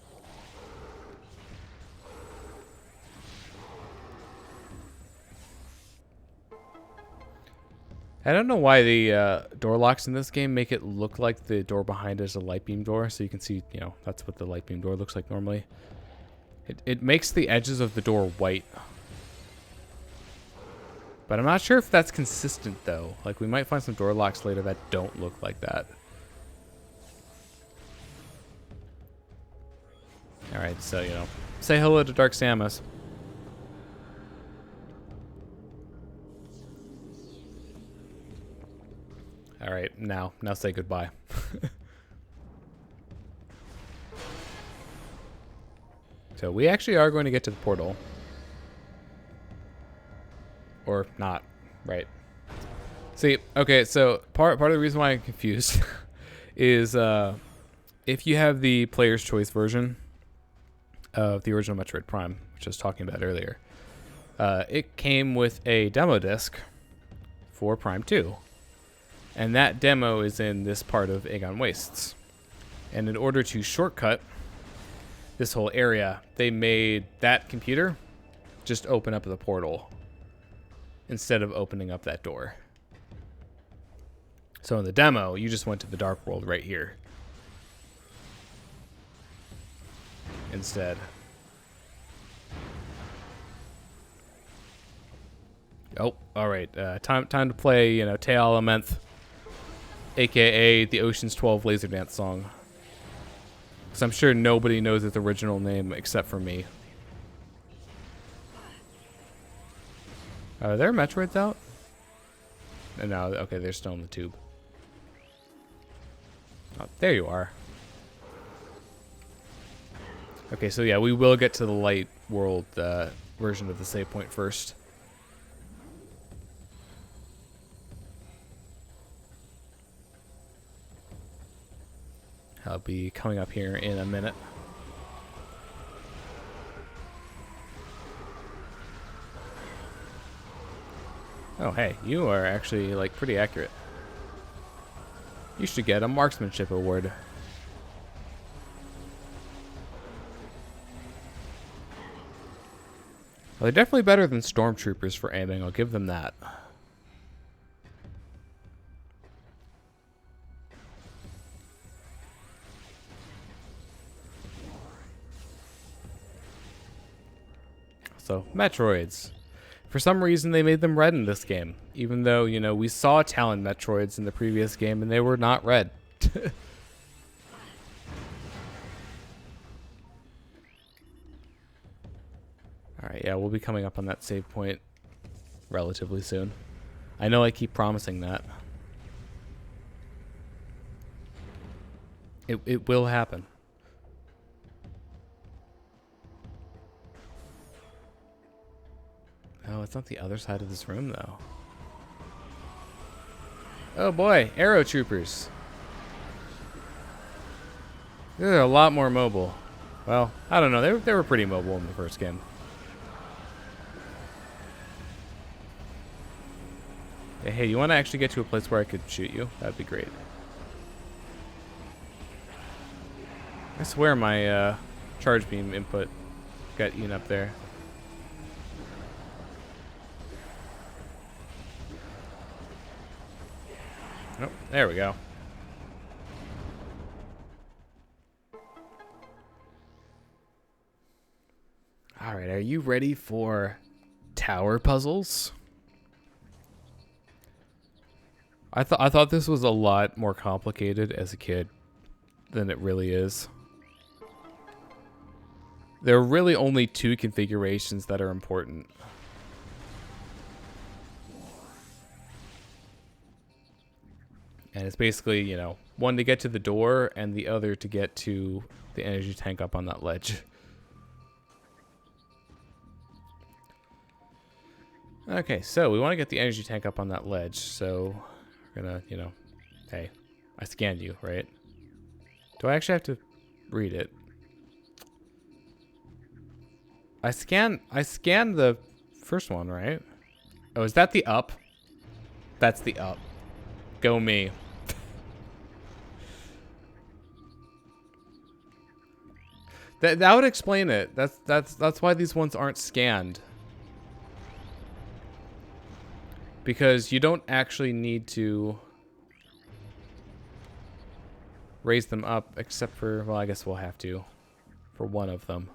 I don't know why the door locks in this game make it look like the door behind is a light beam door, so you can see, you know, that's what the light beam door looks like normally. It makes the edges of the door white. But I'm not sure if that's consistent, though. Like, we might find some door locks later that don't look like that. Alright, so, you know, say hello to Dark Samus. Alright, now say goodbye. So we actually are going to get to the portal. Or not, right? See, okay, so part of the reason why I'm confused is if you have the player's choice version of the original Metroid Prime, which I was talking about earlier, it came with a demo disc for Prime 2. And that demo is in this part of Agon Wastes. And in order to shortcut this whole area, they made that computer just open up the portal instead of opening up that door. So in the demo, you just went to the Dark World right here instead. Oh, all right. Time to play, you know, Te Elementh, aka the Ocean's 12 Laser Dance song. Because I'm sure nobody knows its original name except for me. Are there Metroids out? No, okay, they're still in the tube. Oh, there you are. Okay, so yeah, we will get to the light world version of the save point first. I'll be coming up here in a minute. Oh, hey, you are actually, like, pretty accurate. You should get a marksmanship award. Well, they're definitely better than stormtroopers for aiming. I'll give them that. So, Metroids. For some reason, they made them red in this game. Even though, you know, we saw Talon Metroids in the previous game, and they were not red. Alright, yeah, we'll be coming up on that save point relatively soon. I know I keep promising that. It will happen. Oh, it's not the other side of this room, though. Oh boy, arrow troopers. They're a lot more mobile. Well, I don't know. They were pretty mobile in the first game. Hey, you want to actually get to a place where I could shoot you? That'd be great. I swear my charge beam input got eaten up there. Oh, there we go. All right, are you ready for tower puzzles? I thought this was a lot more complicated as a kid than it really is. There are really only two configurations that are important. And it's basically, you know, one to get to the door and the other to get to the energy tank up on that ledge. Okay, so we want to get the energy tank up on that ledge, so we're gonna, you know, hey, I scanned you, right? Do I actually have to read it? I scanned the first one, right? Oh, is that the up? That's the up. Go me. That would explain it. That's why these ones aren't scanned. Because you don't actually need to raise them up, except for, well, I guess we'll have to for one of them.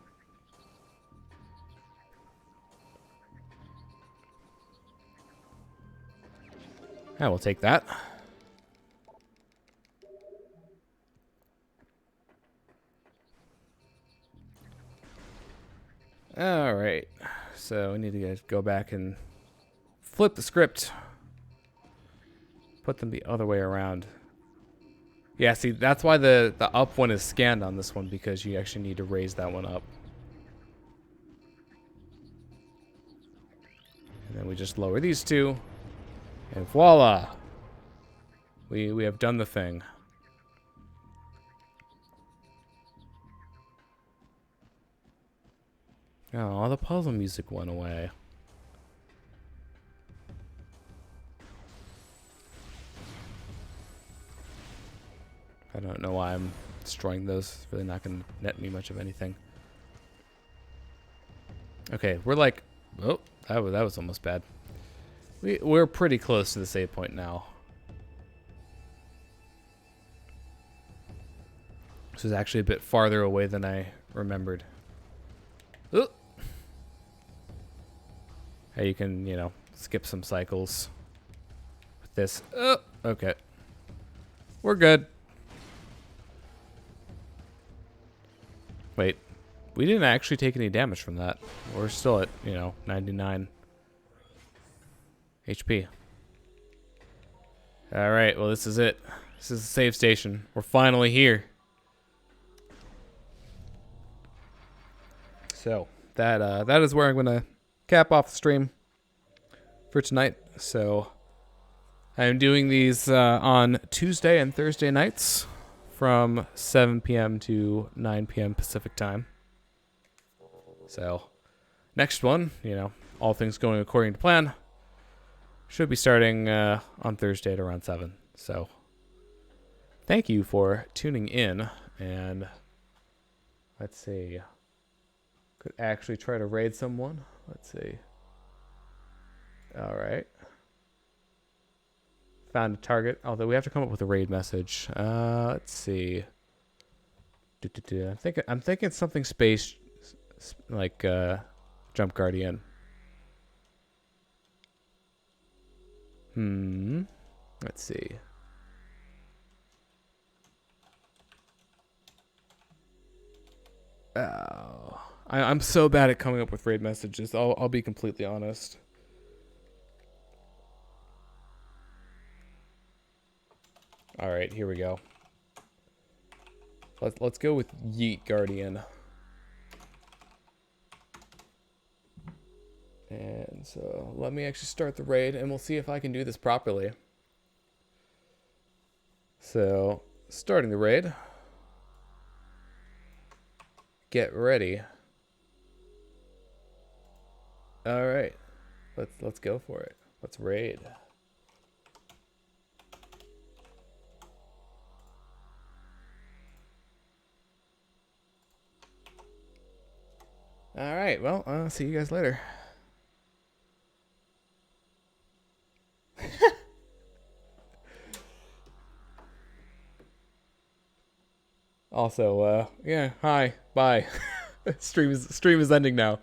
I will take that. All right, so we need to go back and flip the script. Put them the other way around. Yeah, see, that's why the up one is scanned on this one, because you actually need to raise that one up. And then we just lower these two, and voila! We have done the thing. Oh, the puzzle music went away. I don't know why I'm destroying those. It's really not going to net me much of anything. Okay, we're like... Oh, that was almost bad. We're pretty close to the save point now. This is actually a bit farther away than I remembered. Oh. Hey, you can, you know, skip some cycles with this. Oh, okay. We're good. Wait, we didn't actually take any damage from that. We're still at, you know, 99 HP. All right, well, this is it. This is the save station. We're finally here. So that is where I'm gonna cap off the stream for tonight. So I'm doing these on Tuesday and Thursday nights from 7 p.m. to 9 p.m. Pacific time. So next one, you know, all things going according to plan, Should be starting on Thursday at around 7. So thank you for tuning in. And let's see. Could actually try to raid someone. Let's see. All right. Found a target. Although we have to come up with a raid message. Let's see. I'm thinking something space, like Jump Guardian. Let's see. Oh, I'm so bad at coming up with raid messages. I'll be completely honest. All right, here we go. Let's go with Yeet Guardian. And so let me actually start the raid, and we'll see if I can do this properly. So, starting the raid. Get ready. All right, let's go for it. Let's raid. All right, well, I'll see you guys later. Also, yeah, hi, bye. Stream is ending now.